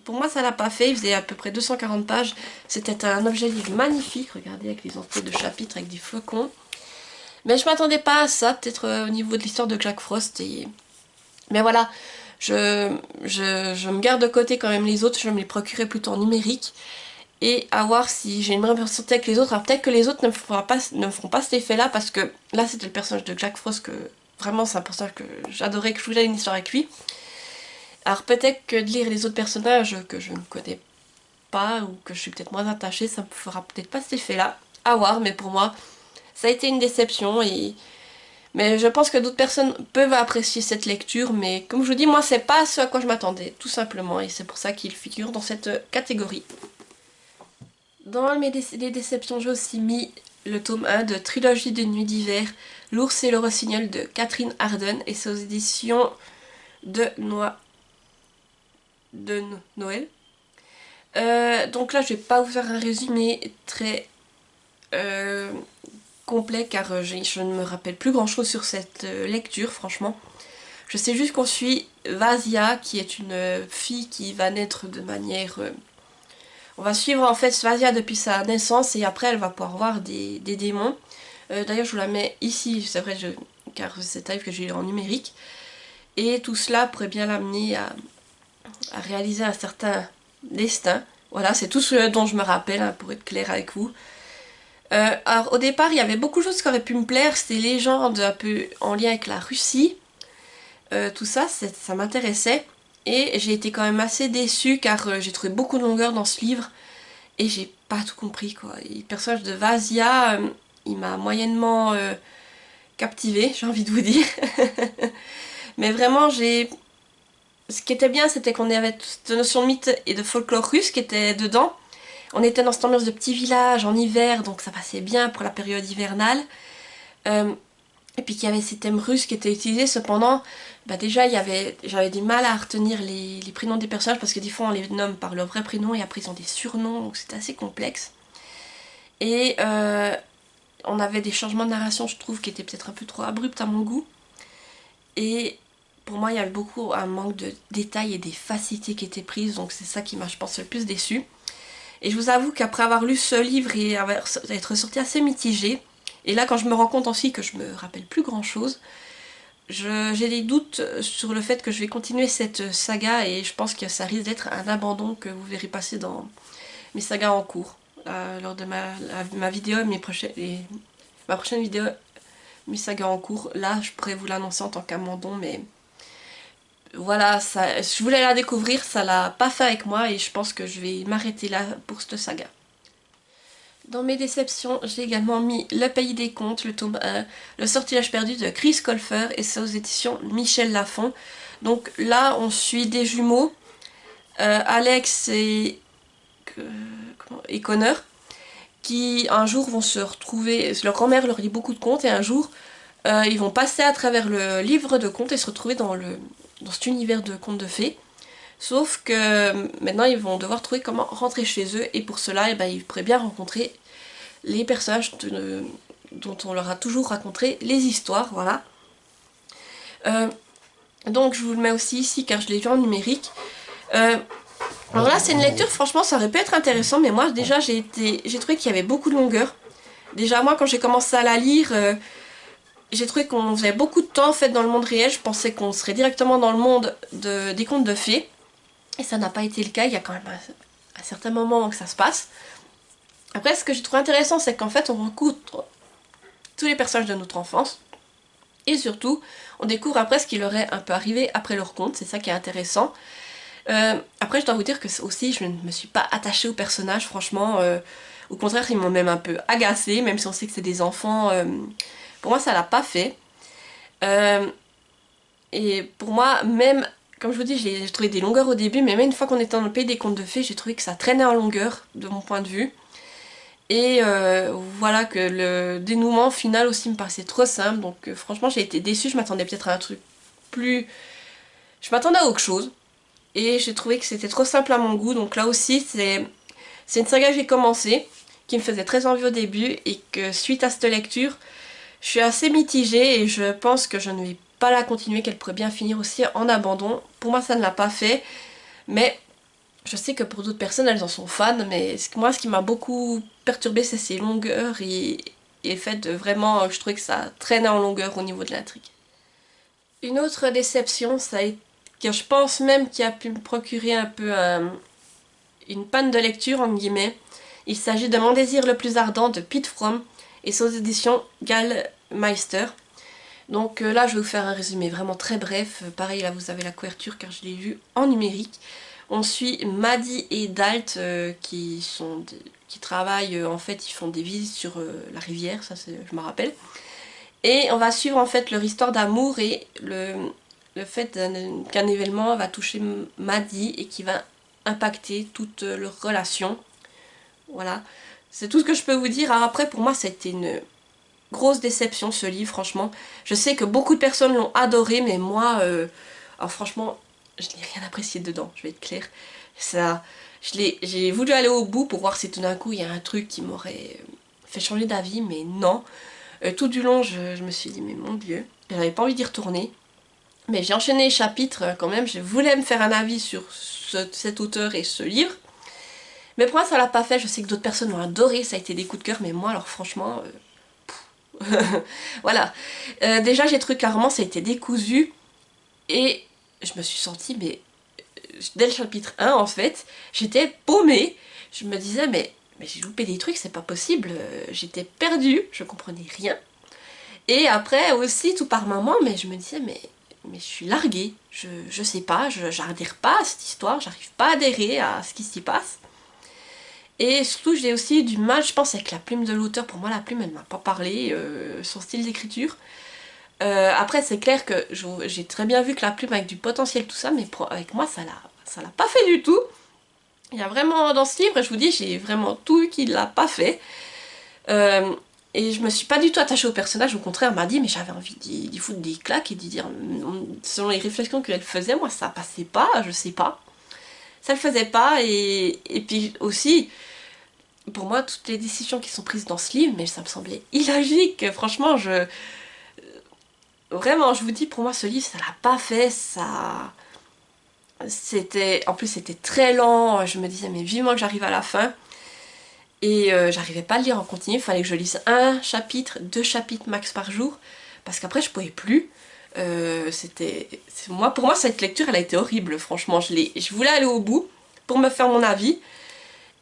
pour moi ça l'a pas fait, il faisait à peu près 240 pages. C'était un objet livre magnifique, regardez avec les entrées de chapitres avec des flocons. Mais je m'attendais pas à ça, peut-être au niveau de l'histoire de Jack Frost. Mais voilà, je me garde de côté quand même les autres, je vais me les procurer plutôt en numérique. Et à voir si j'ai une même ressentie avec les autres. Alors peut-être que les autres ne me feront pas cet effet-là, parce que là c'était le personnage de Jack Frost que vraiment c'est un personnage que j'adorais, que je voulais une histoire avec lui. Alors peut-être que de lire les autres personnages que je ne connais pas ou que je suis peut-être moins attachée, ça me fera peut-être pas cet effet-là. À voir, mais pour moi, ça a été une déception. Mais je pense que d'autres personnes peuvent apprécier cette lecture, mais comme je vous dis, moi c'est pas ce à quoi je m'attendais, tout simplement, et c'est pour ça qu'il figure dans cette catégorie. Dans les déceptions, j'ai aussi mis le tome 1 de Trilogie de Nuit d'hiver, L'ours et le rossignol de Catherine Arden, et c'est aux éditions de Noël. Donc là je vais pas vous faire un résumé très complet car je ne me rappelle plus grand chose sur cette lecture franchement. Je sais juste qu'on suit Vasia qui est une fille qui va naître de manière... on va suivre en fait Vasia depuis sa naissance et après elle va pouvoir voir des démons. D'ailleurs je vous la mets ici, c'est vrai car c'est un livre que j'ai lu en numérique. Et tout cela pourrait bien l'amener à réaliser un certain destin. Voilà, c'est tout ce dont je me rappelle, hein, pour être clair avec vous. Alors au départ, il y avait beaucoup de choses qui auraient pu me plaire, c'était légendes un peu en lien avec la Russie. Tout ça, ça m'intéressait. Et j'ai été quand même assez déçue car j'ai trouvé beaucoup de longueur dans ce livre. Et j'ai pas tout compris quoi. Et le personnage de Vasia, il m'a moyennement captivée, j'ai envie de vous dire. Mais vraiment, ce qui était bien, c'était qu'on avait cette notion de mythe et de folklore russe qui était dedans. On était dans cette ambiance de petit village en hiver, donc ça passait bien pour la période hivernale. Et puis qu'il y avait ces thèmes russes qui étaient utilisés, cependant, bah déjà j'avais du mal à retenir les prénoms des personnages parce que des fois on les nomme par leur vrai prénom et après ils ont des surnoms, donc c'était assez complexe. Et on avait des changements de narration, je trouve, qui étaient peut-être un peu trop abrupts à mon goût. Et pour moi, il y avait beaucoup un manque de détails et des facilités qui étaient prises, donc c'est ça qui m'a, je pense, le plus déçue. Et je vous avoue qu'après avoir lu ce livre et être sortie assez mitigée, et là quand je me rends compte aussi que je me rappelle plus grand chose, j'ai des doutes sur le fait que je vais continuer cette saga et je pense que ça risque d'être un abandon que vous verrez passer dans mes sagas en cours. Lors de ma vidéo, ma prochaine vidéo, mes sagas en cours, là je pourrais vous l'annoncer en tant qu'abandon, mais voilà, je voulais la découvrir, ça l'a pas fait avec moi et je pense que je vais m'arrêter là pour cette saga. Dans mes déceptions, j'ai également mis Le Pays des Contes, le tome 1, Le Sortilège perdu de Chris Colfer et c'est aux éditions Michel Lafon. Donc là, on suit des jumeaux, Alex et Connor, qui un jour vont se retrouver, leur grand-mère leur lit beaucoup de contes et un jour ils vont passer à travers le livre de contes et se retrouver dans cet univers de contes de fées. Sauf que maintenant ils vont devoir trouver comment rentrer chez eux et pour cela ils pourraient bien rencontrer les personnages dont on leur a toujours raconté les histoires, voilà. Donc je vous le mets aussi ici car je l'ai vu en numérique. Alors là c'est une lecture, franchement ça aurait pu être intéressant mais moi déjà j'ai trouvé qu'il y avait beaucoup de longueur. Déjà moi quand j'ai commencé à la lire, j'ai trouvé qu'on faisait beaucoup de temps en fait dans le monde réel, je pensais qu'on serait directement dans le monde des contes de fées. Et ça n'a pas été le cas, il y a quand même un certain moment où ça se passe. Après, ce que j'ai trouvé intéressant, c'est qu'en fait, on rencontre tous les personnages de notre enfance. Et surtout, on découvre après ce qui leur est un peu arrivé après leur conte, c'est ça qui est intéressant. Après, je dois vous dire que aussi, je ne me suis pas attachée aux personnages, franchement. Au contraire, ils m'ont même un peu agacée, même si on sait que c'est des enfants. Pour moi, ça l'a pas fait. Et pour moi, même... Comme je vous dis, j'ai trouvé des longueurs au début, mais même une fois qu'on était dans le pays des contes de fées, j'ai trouvé que ça traînait en longueur, de mon point de vue. Et voilà que le dénouement final aussi me paraissait trop simple, donc franchement j'ai été déçue, je m'attendais peut-être à un truc plus... Je m'attendais à autre chose, et j'ai trouvé que c'était trop simple à mon goût, donc là aussi c'est une saga que j'ai commencé, qui me faisait très envie au début, et que suite à cette lecture, je suis assez mitigée, et je pense que je ne vais pas la continuer, qu'elle pourrait bien finir aussi en abandon. Pour moi ça ne l'a pas fait, mais je sais que pour d'autres personnes elles en sont fans, mais moi ce qui m'a beaucoup perturbée c'est ces longueurs et le fait de vraiment, je trouvais que ça traînait en longueur au niveau de l'intrigue. Une autre déception, ça a été, que je pense même qui a pu me procurer un peu une panne de lecture en guillemets. Il s'agit de Mon désir le plus ardent de Pete Fromm et c'est aux éditions Gallmeister. Donc là je vais vous faire un résumé vraiment très bref, pareil là vous avez la couverture car je l'ai lu en numérique. On suit Maddie et Dalt qui travaillent, en fait ils font des visites sur la rivière, ça je me rappelle. Et on va suivre en fait leur histoire d'amour et le fait qu'un événement va toucher Maddie et qui va impacter toute leur relation. Voilà, c'est tout ce que je peux vous dire. Alors après pour moi ça a été une grosse déception ce livre franchement. Je sais que beaucoup de personnes l'ont adoré mais moi, alors franchement... je n'ai rien apprécié dedans, je vais être claire. Ça, j'ai voulu aller au bout pour voir si tout d'un coup il y a un truc qui m'aurait fait changer d'avis, mais non. Tout du long, je me suis dit, mais mon Dieu, j'avais pas envie d'y retourner. Mais j'ai enchaîné les chapitres quand même, je voulais me faire un avis sur cet auteur et ce livre. Mais pour moi, ça l'a pas fait, je sais que d'autres personnes l'ont adoré, ça a été des coups de cœur, mais moi, alors franchement... voilà. Déjà, j'ai trouvé que la romance a été décousue, et je me suis sentie, mais dès le chapitre 1, en fait, j'étais paumée. Je me disais, mais j'ai loupé des trucs, c'est pas possible. J'étais perdue, je comprenais rien. Et après aussi, tout par moments, mais je me disais, mais je suis larguée. Je sais pas, j'adhère pas à cette histoire, j'arrive pas à adhérer à ce qui s'y passe. Et surtout, j'ai aussi du mal, je pense, avec la plume de l'auteur. Pour moi, la plume, elle m'a pas parlé, son style d'écriture. Après, c'est clair que j'ai très bien vu que la plume avec du potentiel, tout ça, mais avec moi, ça l'a pas fait du tout. Il y a vraiment, dans ce livre, je vous dis, j'ai vraiment tout eu qui l'a pas fait. Et je me suis pas du tout attachée au personnage, au contraire, elle m'a dit, mais j'avais envie d'y foutre des claques et d'y dire, selon les réflexions qu'elle faisait, moi, ça passait pas, je sais pas. Ça le faisait pas, et puis aussi... Pour moi, toutes les décisions qui sont prises dans ce livre, mais ça me semblait illogique. Franchement, vraiment, je vous dis, pour moi, ce livre, ça l'a pas fait. Ça... En plus, c'était très lent. Je me disais, mais vivement que j'arrive à la fin. Et j'arrivais pas à le lire en continu. Il fallait que je lise un chapitre, 2 chapitres max par jour. Parce qu'après, je pouvais plus. Pour moi, cette lecture, elle a été horrible. Franchement, je voulais aller au bout pour me faire mon avis.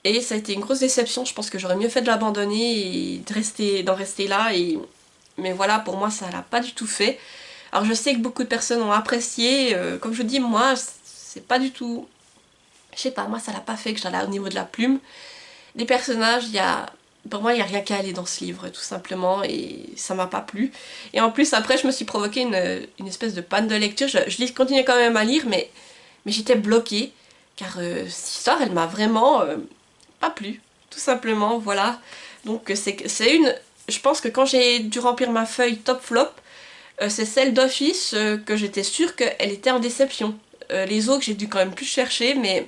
Et ça a été une grosse déception, je pense que j'aurais mieux fait de l'abandonner et d'en rester là. Mais voilà, pour moi, ça l'a pas du tout fait. Alors je sais que beaucoup de personnes ont apprécié, comme je vous dis, moi, c'est pas du tout... Je sais pas, moi, ça l'a pas fait que j'allais au niveau de la plume. Les personnages, pour moi, il n'y a rien qu'à aller dans ce livre, tout simplement, et ça m'a pas plu. Et en plus, après, je me suis provoqué une espèce de panne de lecture. Je continuais quand même à lire, mais j'étais bloquée, car cette histoire, elle m'a vraiment... pas plu, tout simplement, voilà. Donc c'est une... Je pense que quand j'ai dû remplir ma feuille top flop, c'est celle d'office que j'étais sûre qu'elle était en déception. Les autres, j'ai dû quand même plus chercher, mais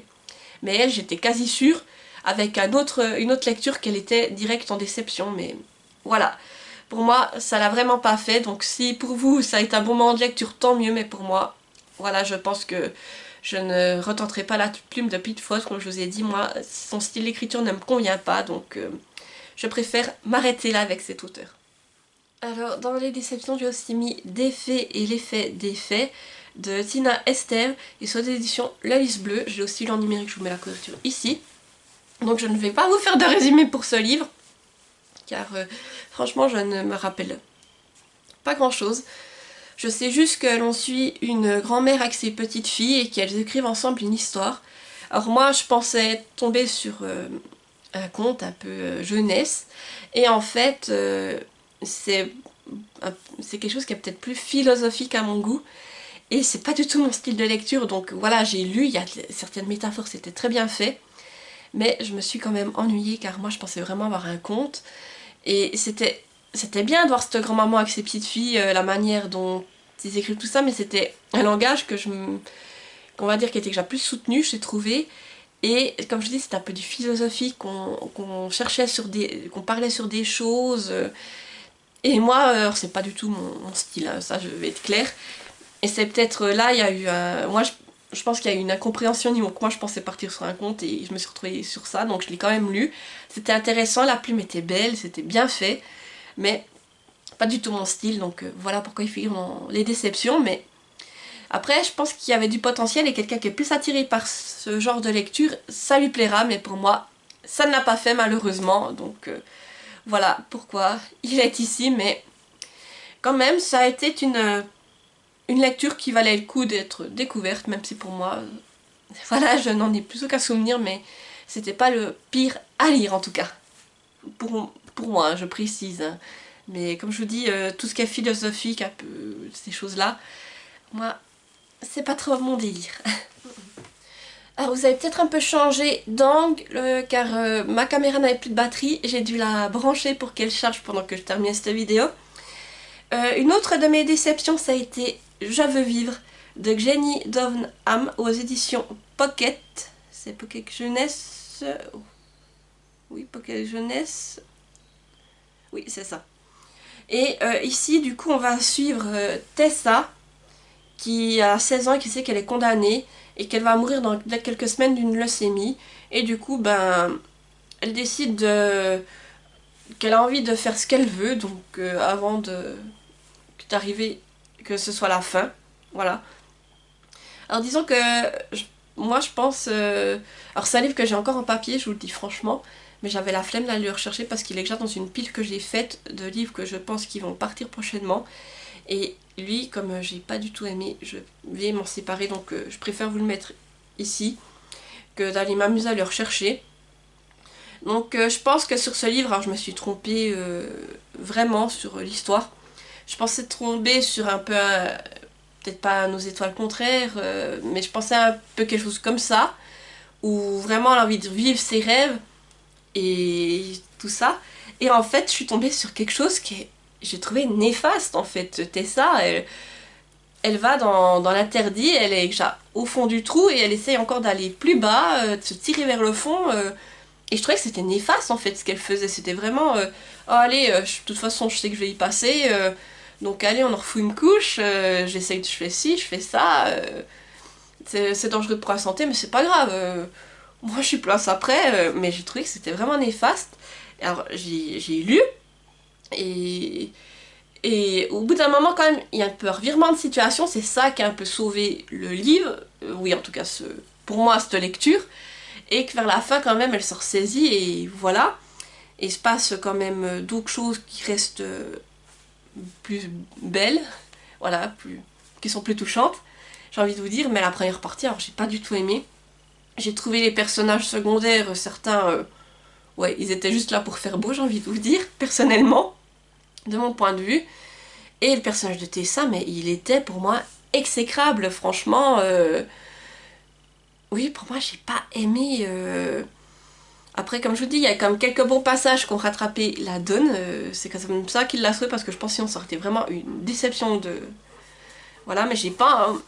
elle, j'étais quasi sûre, avec une autre lecture, qu'elle était directe en déception, mais voilà. Pour moi, ça l'a vraiment pas fait, donc si pour vous, ça a été un bon moment de lecture, tant mieux, mais pour moi, voilà, je pense que je ne retenterai pas la plume de Pete Foss, comme je vous ai dit, moi, son style d'écriture ne me convient pas, donc je préfère m'arrêter là avec cet auteur. Alors, dans les déceptions, j'ai aussi mis Des faits et l'effet des faits de Tina Estève, et sur des éditions La Lys Bleue. J'ai aussi lu en numérique, je vous mets la couverture ici. Donc je ne vais pas vous faire de résumé pour ce livre, car franchement, je ne me rappelle pas grand-chose. Je sais juste que l'on suit une grand-mère avec ses petites filles et qu'elles écrivent ensemble une histoire. Alors moi, je pensais tomber sur un conte un peu jeunesse, et en fait, c'est quelque chose qui est peut-être plus philosophique à mon goût, et c'est pas du tout mon style de lecture, donc voilà, j'ai lu, il y a certaines métaphores, c'était très bien fait, mais je me suis quand même ennuyée, car moi je pensais vraiment avoir un conte, et c'était bien de voir cette grand-maman avec ses petites filles, la manière dont ils écrivent tout ça, mais c'était un langage qu'on va dire qui était déjà plus soutenu, j'ai trouvé. Et comme je dis, c'était un peu du philosophique, qu'on cherchait qu'on parlait sur des choses. Et moi, c'est pas du tout mon style, hein, ça je vais être claire. Et c'est peut-être là, il y a eu un... Moi, je pense qu'il y a eu une incompréhension niveau que moi je pensais partir sur un conte et je me suis retrouvée sur ça, donc je l'ai quand même lu. C'était intéressant, la plume était belle, c'était bien fait, mais pas du tout mon style, donc voilà pourquoi il figure dans les déceptions, mais après je pense qu'il y avait du potentiel et quelqu'un qui est plus attiré par ce genre de lecture, ça lui plaira, mais pour moi, ça ne l'a pas fait malheureusement, donc voilà pourquoi il est ici, mais quand même ça a été une lecture qui valait le coup d'être découverte, même si pour moi, voilà, je n'en ai plus aucun souvenir, mais c'était pas le pire à lire en tout cas, pour moi, hein, je précise, hein. Mais comme je vous dis, tout ce qui est philosophique, un peu ces choses-là, moi, c'est pas trop mon délire. Alors vous avez peut-être un peu changé d'angle, car ma caméra n'avait plus de batterie, j'ai dû la brancher pour qu'elle charge pendant que je terminais cette vidéo. Une autre de mes déceptions, ça a été Je veux vivre de Jenny Dovnham aux éditions Pocket. C'est Pocket Jeunesse. Oui, Pocket Jeunesse. Oui, c'est ça. Et ici, du coup, on va suivre Tessa, qui a 16 ans et qui sait qu'elle est condamnée et qu'elle va mourir dans quelques semaines d'une leucémie. Et du coup, ben, elle décide qu'elle a envie de faire ce qu'elle veut, donc avant d'arriver, que ce soit la fin. Voilà. Alors disons que moi je pense... alors c'est un livre que j'ai encore en papier, je vous le dis franchement, mais j'avais la flemme d'aller le rechercher parce qu'il est déjà dans une pile que j'ai faite de livres que je pense qu'ils vont partir prochainement. Et lui, comme j'ai pas du tout aimé, je vais m'en séparer, donc je préfère vous le mettre ici que d'aller m'amuser à le rechercher. Donc je pense que sur ce livre, alors je me suis trompée vraiment sur l'histoire. Je pensais tomber sur un peu, peut-être pas Nos étoiles contraires, mais je pensais un peu quelque chose comme ça, où vraiment elle a envie de vivre ses rêves et tout ça. Et en fait, je suis tombée sur quelque chose j'ai trouvé néfaste en fait. Tessa, elle va dans l'interdit, elle est déjà au fond du trou et elle essaye encore d'aller plus bas, de se tirer vers le fond. Et je trouvais que c'était néfaste en fait ce qu'elle faisait. C'était vraiment, oh, allez, de toute façon je sais que je vais y passer, donc allez on en refout une couche, j'essaye, je fais ci, je fais ça. C'est dangereux pour la santé mais c'est pas grave. Moi je suis place après, mais j'ai trouvé que c'était vraiment néfaste. Alors j'ai lu et... Et au bout d'un moment, quand même, il y a un peu un revirement de situation, c'est ça qui a un peu sauvé le livre, oui, en tout cas, pour moi, cette lecture, et que vers la fin, quand même, elle se ressaisit, et voilà. Et il se passe quand même d'autres choses qui restent plus belles, voilà, qui sont plus touchantes, j'ai envie de vous dire, mais la première partie, alors j'ai pas du tout aimé. J'ai trouvé les personnages secondaires, certains, ouais, ils étaient juste là pour faire beau, j'ai envie de vous dire, personnellement, de mon point de vue. Et le personnage de Tessa, mais il était pour moi exécrable, franchement. Oui, pour moi, j'ai pas aimé. Après, comme je vous dis, il y a quand même quelques bons passages qui ont rattrapé la donne. C'est comme ça qu'il l'a sauvé parce que je pense que sinon ça aurait été vraiment une déception de. Voilà, mais j'ai pas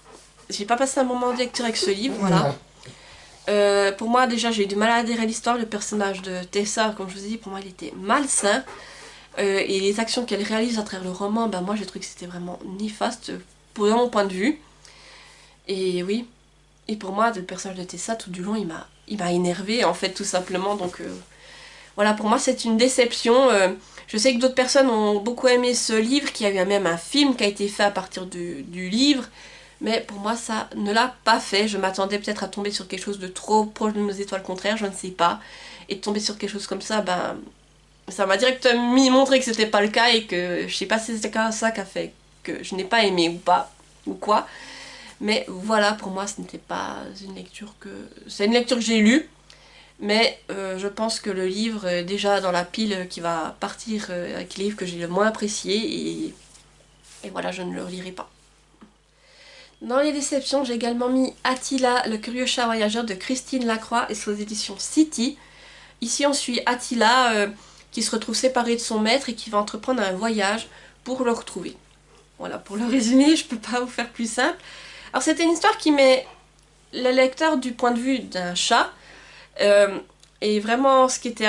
passé un moment de lecture avec ce livre, voilà. Pour moi, déjà, j'ai eu du mal à adhérer à l'histoire. Le personnage de Tessa, comme je vous ai dit, pour moi, il était malsain. Et les actions qu'elle réalise à travers le roman, ben moi j'ai trouvé que c'était vraiment néfaste pour mon point de vue. Et oui, et pour moi le personnage de Tessa tout du long il m'a énervé en fait tout simplement. Donc voilà, pour moi c'est une déception. Je sais que d'autres personnes ont beaucoup aimé ce livre, qu'il y a eu même un film qui a été fait à partir du livre. Mais pour moi ça ne l'a pas fait. Je m'attendais peut-être à tomber sur quelque chose de trop proche de Nos étoiles contraires, je ne sais pas. Et de tomber sur quelque chose comme ça, ben ça m'a directement montré que c'était pas le cas et que je sais pas si c'était ça qui a fait que je n'ai pas aimé ou pas, ou quoi. Mais voilà, pour moi, ce n'était pas une lecture que... C'est une lecture que j'ai lue, mais je pense que le livre est déjà dans la pile qui va partir avec les livres que j'ai le moins appréciés et voilà, je ne le relirai pas. Dans les déceptions, j'ai également mis Attila, le curieux chat voyageur de Christine Lacroix et sous les éditions City. Ici, on suit Attila qui se retrouve séparé de son maître et qui va entreprendre un voyage pour le retrouver. Voilà, pour le résumer, je peux pas vous faire plus simple. Alors c'était une histoire qui met le lecteur du point de vue d'un chat. Et vraiment, ce qui était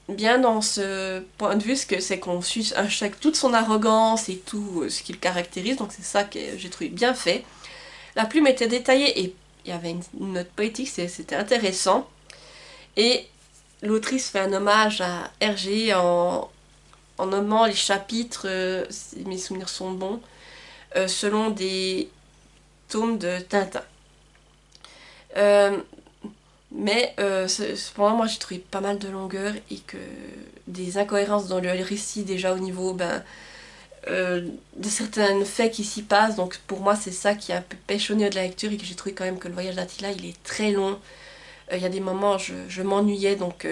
bien dans ce point de vue, c'est qu'on suit un chat avec toute son arrogance et tout ce qui le caractérise. Donc c'est ça que j'ai trouvé bien fait. La plume était détaillée et il y avait une note poétique, c'était intéressant. Et l'autrice fait un hommage à Hergé en nommant les chapitres, si mes souvenirs sont bons, selon des tomes de Tintin. Mais cependant, moi j'ai trouvé pas mal de longueur et que des incohérences dans le récit déjà au niveau de certains faits qui s'y passent. Donc pour moi c'est ça qui a un peu pêché de la lecture et que j'ai trouvé quand même que le voyage d'Attila il est très long. Il y a des moments je m'ennuyais donc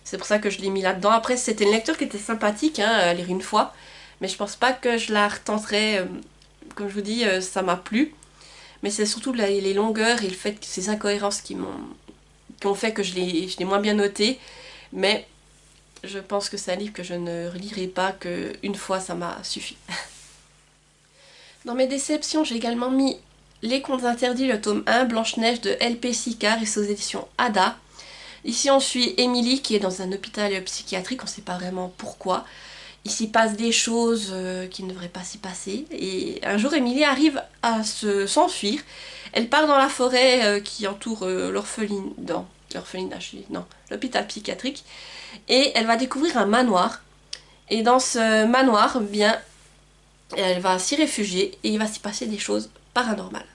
c'est pour ça que je l'ai mis là-dedans. Après c'était une lecture qui était sympathique hein, à lire une fois, mais je pense pas que je la retenterai. Comme je vous dis, ça m'a plu. Mais c'est surtout les longueurs et le fait que ces incohérences qui ont fait que je l'ai moins bien noté. Mais je pense que c'est un livre que je ne relirai pas, qu'une fois ça m'a suffi. Dans mes déceptions, j'ai également mis Les Contes Interdits, le tome 1, Blanche-Neige de L.P. Sicard et c'est aux éditions Ada. Ici on suit Émilie qui est dans un hôpital psychiatrique, on ne sait pas vraiment pourquoi. Il s'y passe des choses qui ne devraient pas s'y passer. Et un jour Émilie arrive à s'enfuir. Elle part dans la forêt qui entoure l'hôpital psychiatrique. Et elle va découvrir un manoir. Et dans ce manoir, bien, elle va s'y réfugier et il va s'y passer des choses paranormales.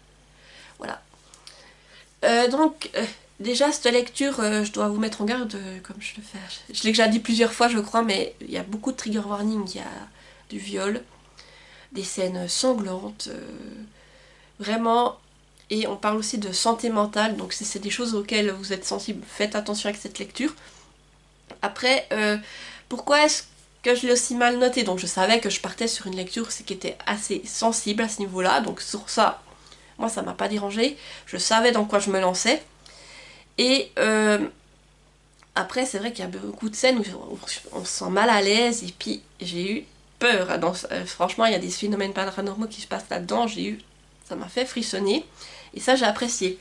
Voilà. Déjà cette lecture, je dois vous mettre en garde comme je le fais. Je l'ai déjà dit plusieurs fois je crois, mais il y a beaucoup de trigger warning, il y a du viol, des scènes sanglantes, vraiment, et on parle aussi de santé mentale, donc si c'est des choses auxquelles vous êtes sensible, faites attention avec cette lecture. Après, pourquoi est-ce que je l'ai aussi mal noté? Donc je savais que je partais sur une lecture qui était assez sensible à ce niveau-là, donc sur ça, moi ça m'a pas dérangé, je savais dans quoi je me lançais. Et après c'est vrai qu'il y a beaucoup de scènes où on se sent mal à l'aise et puis j'ai eu peur. Franchement il y a des phénomènes paranormaux qui se passent là-dedans, ça m'a fait frissonner et ça j'ai apprécié.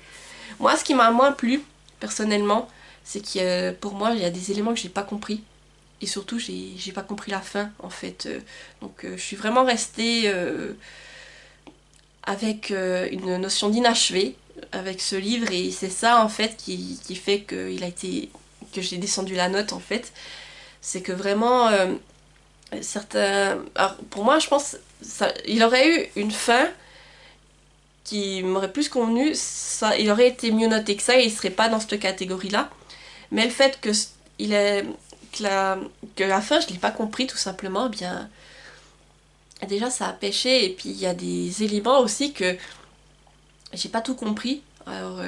Moi ce qui m'a moins plu personnellement, c'est que pour moi il y a des éléments que j'ai pas compris. Et surtout, j'ai pas compris la fin, en fait. Je suis vraiment restée avec une notion d'inachevé avec ce livre. Et c'est ça, en fait, qui fait que j'ai descendu la note, en fait. C'est que vraiment, certains... Alors, pour moi, je pense il aurait eu une fin qui m'aurait plus convenu. Il aurait été mieux noté que ça et il serait pas dans cette catégorie-là. Mais le fait il est... que la fin je l'ai pas compris tout simplement, eh bien déjà ça a pêché et puis il y a des éléments aussi que j'ai pas tout compris. Alors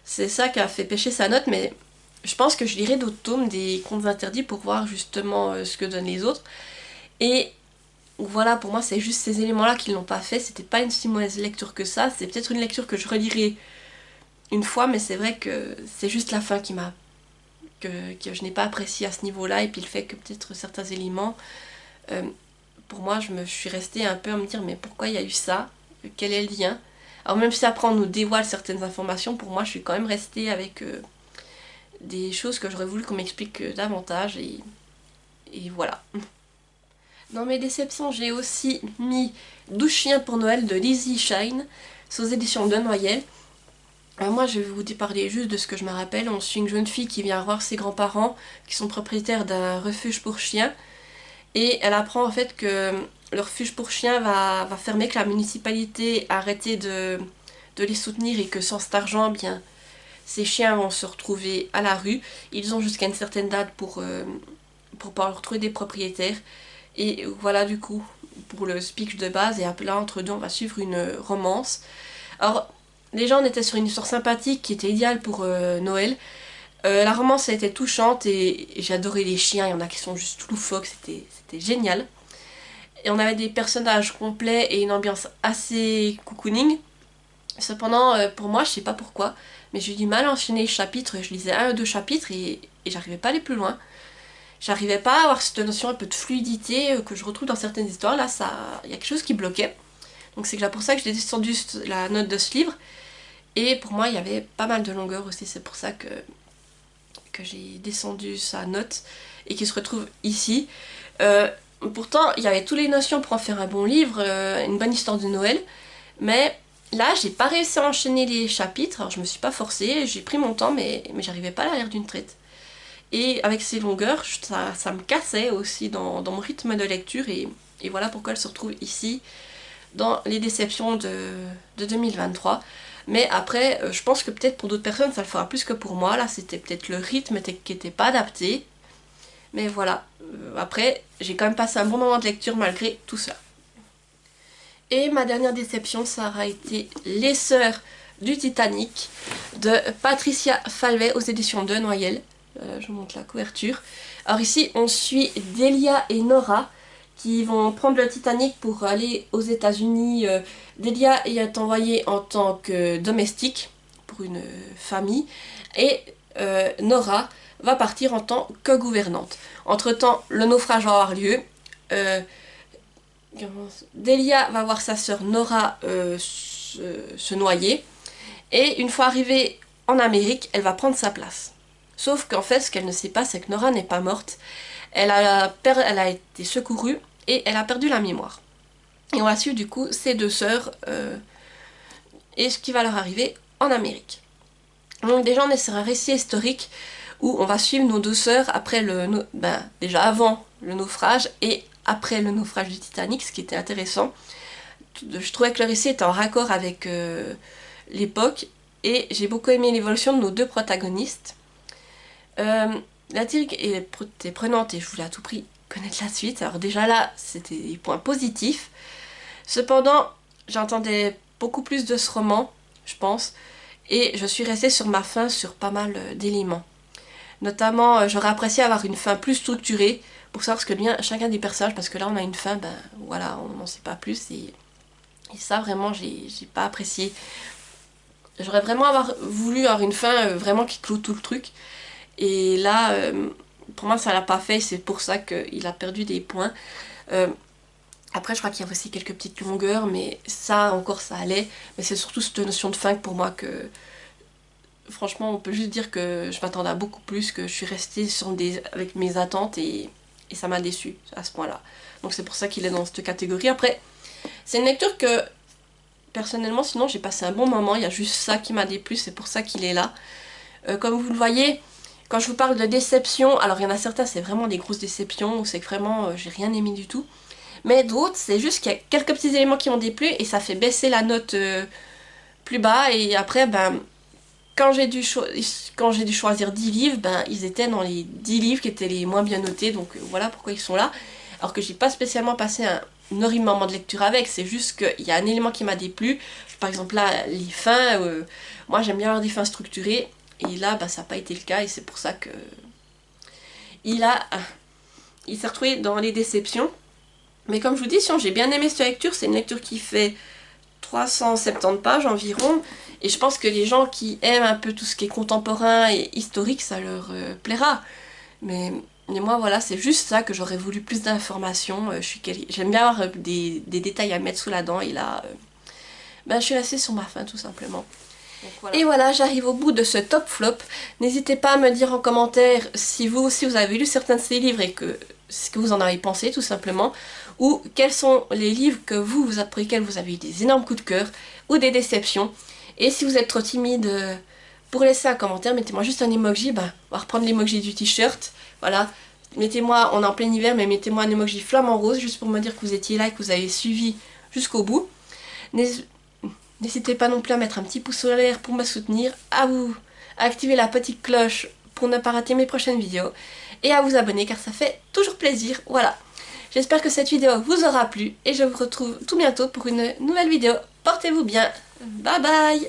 c'est ça qui a fait pêcher sa note, mais je pense que je lirai d'autres tomes des Contes Interdits pour voir justement ce que donnent les autres. Et voilà, pour moi c'est juste ces éléments là qui l'ont pas fait. C'était pas une si mauvaise lecture que ça, c'est peut-être une lecture que je relirai une fois, mais c'est vrai que c'est juste la fin que je n'ai pas apprécié à ce niveau-là, et puis le fait que peut-être certains éléments, pour moi, je suis restée un peu à me dire mais pourquoi il y a eu ça? Quel est le lien? Alors même si après on nous dévoile certaines informations, pour moi je suis quand même restée avec des choses que j'aurais voulu qu'on m'explique davantage, et voilà. Dans mes déceptions, j'ai aussi mis 12 chiens pour Noël de Lizzie Shine, sous édition de Noyel. Moi je vais vous parler juste de ce que je me rappelle. On suit une jeune fille qui vient voir ses grands-parents qui sont propriétaires d'un refuge pour chiens et elle apprend en fait que le refuge pour chiens va fermer, que la municipalité a arrêté de les soutenir et que sans cet argent, eh bien, ces chiens vont se retrouver à la rue. Ils ont jusqu'à une certaine date pour pouvoir retrouver des propriétaires. Et voilà du coup pour le speech de base, et là entre deux on va suivre une romance. Alors déjà on était sur une histoire sympathique qui était idéale pour Noël. La romance a été touchante et j'ai adoré les chiens, il y en a qui sont juste loufoques, c'était génial. Et on avait des personnages complets et une ambiance assez cocooning. Cependant pour moi, je sais pas pourquoi, mais j'ai eu du mal à enchaîner les chapitres, je lisais un ou deux chapitres et j'arrivais pas à aller plus loin. J'arrivais pas à avoir cette notion un peu de fluidité que je retrouve dans certaines histoires, là il y a quelque chose qui bloquait. Donc c'est pour ça que j'ai descendu la note de ce livre. Et pour moi, il y avait pas mal de longueur aussi, c'est pour ça que j'ai descendu sa note et qui se retrouve ici. Pourtant, il y avait toutes les notions pour en faire un bon livre, une bonne histoire de Noël, mais là, j'ai pas réussi à enchaîner les chapitres. Alors, je me suis pas forcée, j'ai pris mon temps, mais j'arrivais pas à la lire d'une traite. Et avec ces longueurs, ça me cassait aussi dans mon rythme de lecture, et voilà pourquoi elle se retrouve ici, dans les déceptions de 2023. Mais après, je pense que peut-être pour d'autres personnes, ça le fera plus que pour moi. Là, c'était peut-être le rythme qui n'était pas adapté. Mais voilà. Après, j'ai quand même passé un bon moment de lecture malgré tout ça. Et ma dernière déception, ça aura été Les Sœurs du Titanic de Patricia Falvey aux éditions de Noyel. Je vous montre la couverture. Alors ici, on suit Delia et Nora qui vont prendre le Titanic pour aller aux États-Unis. Delia est envoyée en tant que domestique pour une famille et Nora va partir en tant que gouvernante. Entre-temps, le naufrage va avoir lieu. Delia va voir sa sœur Nora se noyer. Et une fois arrivée en Amérique, elle va prendre sa place. Sauf qu'en fait, ce qu'elle ne sait pas, c'est que Nora n'est pas morte. Elle a été secourue et elle a perdu la mémoire. Et on va suivre du coup ses deux sœurs et ce qui va leur arriver en Amérique. Donc déjà on est sur un récit historique où on va suivre nos deux sœurs après déjà avant le naufrage et après le naufrage du Titanic, ce qui était intéressant. Je trouvais que le récit était en raccord avec l'époque et j'ai beaucoup aimé l'évolution de nos deux protagonistes. L'intrigue était prenante et je voulais à tout prix connaître la suite. Alors déjà là, c'était des points positifs. Cependant, j'entendais beaucoup plus de ce roman, je pense, et je suis restée sur ma fin sur pas mal d'éléments. Notamment, j'aurais apprécié avoir une fin plus structurée pour savoir ce que devient chacun des personnages, parce que là on a une fin, ben voilà, on n'en sait pas plus, et ça vraiment j'ai pas apprécié. J'aurais vraiment voulu avoir une fin vraiment qui clôt tout le truc, et là, pour moi ça l'a pas fait, c'est pour ça qu'il a perdu des points. Après je crois qu'il y a aussi quelques petites longueurs, mais ça encore ça allait, mais c'est surtout cette notion de fin pour moi que franchement on peut juste dire que je m'attendais à beaucoup plus, que je suis restée avec mes attentes et ça m'a déçue à ce point là. Donc c'est pour ça qu'il est dans cette catégorie. Après c'est une lecture que personnellement sinon j'ai passé un bon moment, il y a juste ça qui m'a déplu, c'est pour ça qu'il est là. Comme vous le voyez, quand je vous parle de déception, alors il y en a certains c'est vraiment des grosses déceptions, où c'est que vraiment j'ai rien aimé du tout. Mais d'autres, c'est juste qu'il y a quelques petits éléments qui m'ont déplu et ça fait baisser la note plus bas. Et après, ben, quand j'ai dû choisir 10 livres, ben, ils étaient dans les 10 livres qui étaient les moins bien notés. Donc voilà pourquoi ils sont là. Alors que j'ai pas spécialement passé un horrible moment de lecture avec. C'est juste qu'il y a un élément qui m'a déplu. Par exemple là, les fins, moi j'aime bien avoir des fins structurées. Et là, ben, ça n'a pas été le cas et c'est pour ça que il s'est retrouvé dans les déceptions. Mais comme je vous dis, j'ai bien aimé cette lecture, c'est une lecture qui fait 370 pages environ, et je pense que les gens qui aiment un peu tout ce qui est contemporain et historique, ça leur plaira. Mais moi voilà, c'est juste ça que j'aurais voulu plus d'informations. J'aime bien avoir des détails à mettre sous la dent, et là, ben, je suis restée sur ma faim tout simplement. Donc, voilà. Et voilà, j'arrive au bout de ce top flop. N'hésitez pas à me dire en commentaire si vous aussi vous avez lu certains de ces livres et ce que vous en avez pensé tout simplement, ou quels sont les livres pour lesquels vous avez eu des énormes coups de cœur ou des déceptions. Et si vous êtes trop timide pour laisser un commentaire, mettez-moi juste un emoji, ben, on va reprendre l'emoji du t-shirt, voilà. Mettez-moi, on est en plein hiver, mais mettez-moi un emoji flamant rose juste pour me dire que vous étiez là et que vous avez suivi jusqu'au bout. N'hésitez pas non plus à mettre un petit pouce en l'air pour me soutenir, à activer la petite cloche pour ne pas rater mes prochaines vidéos, et à vous abonner car ça fait toujours plaisir, voilà. J'espère que cette vidéo vous aura plu et je vous retrouve tout bientôt pour une nouvelle vidéo. Portez-vous bien, bye bye.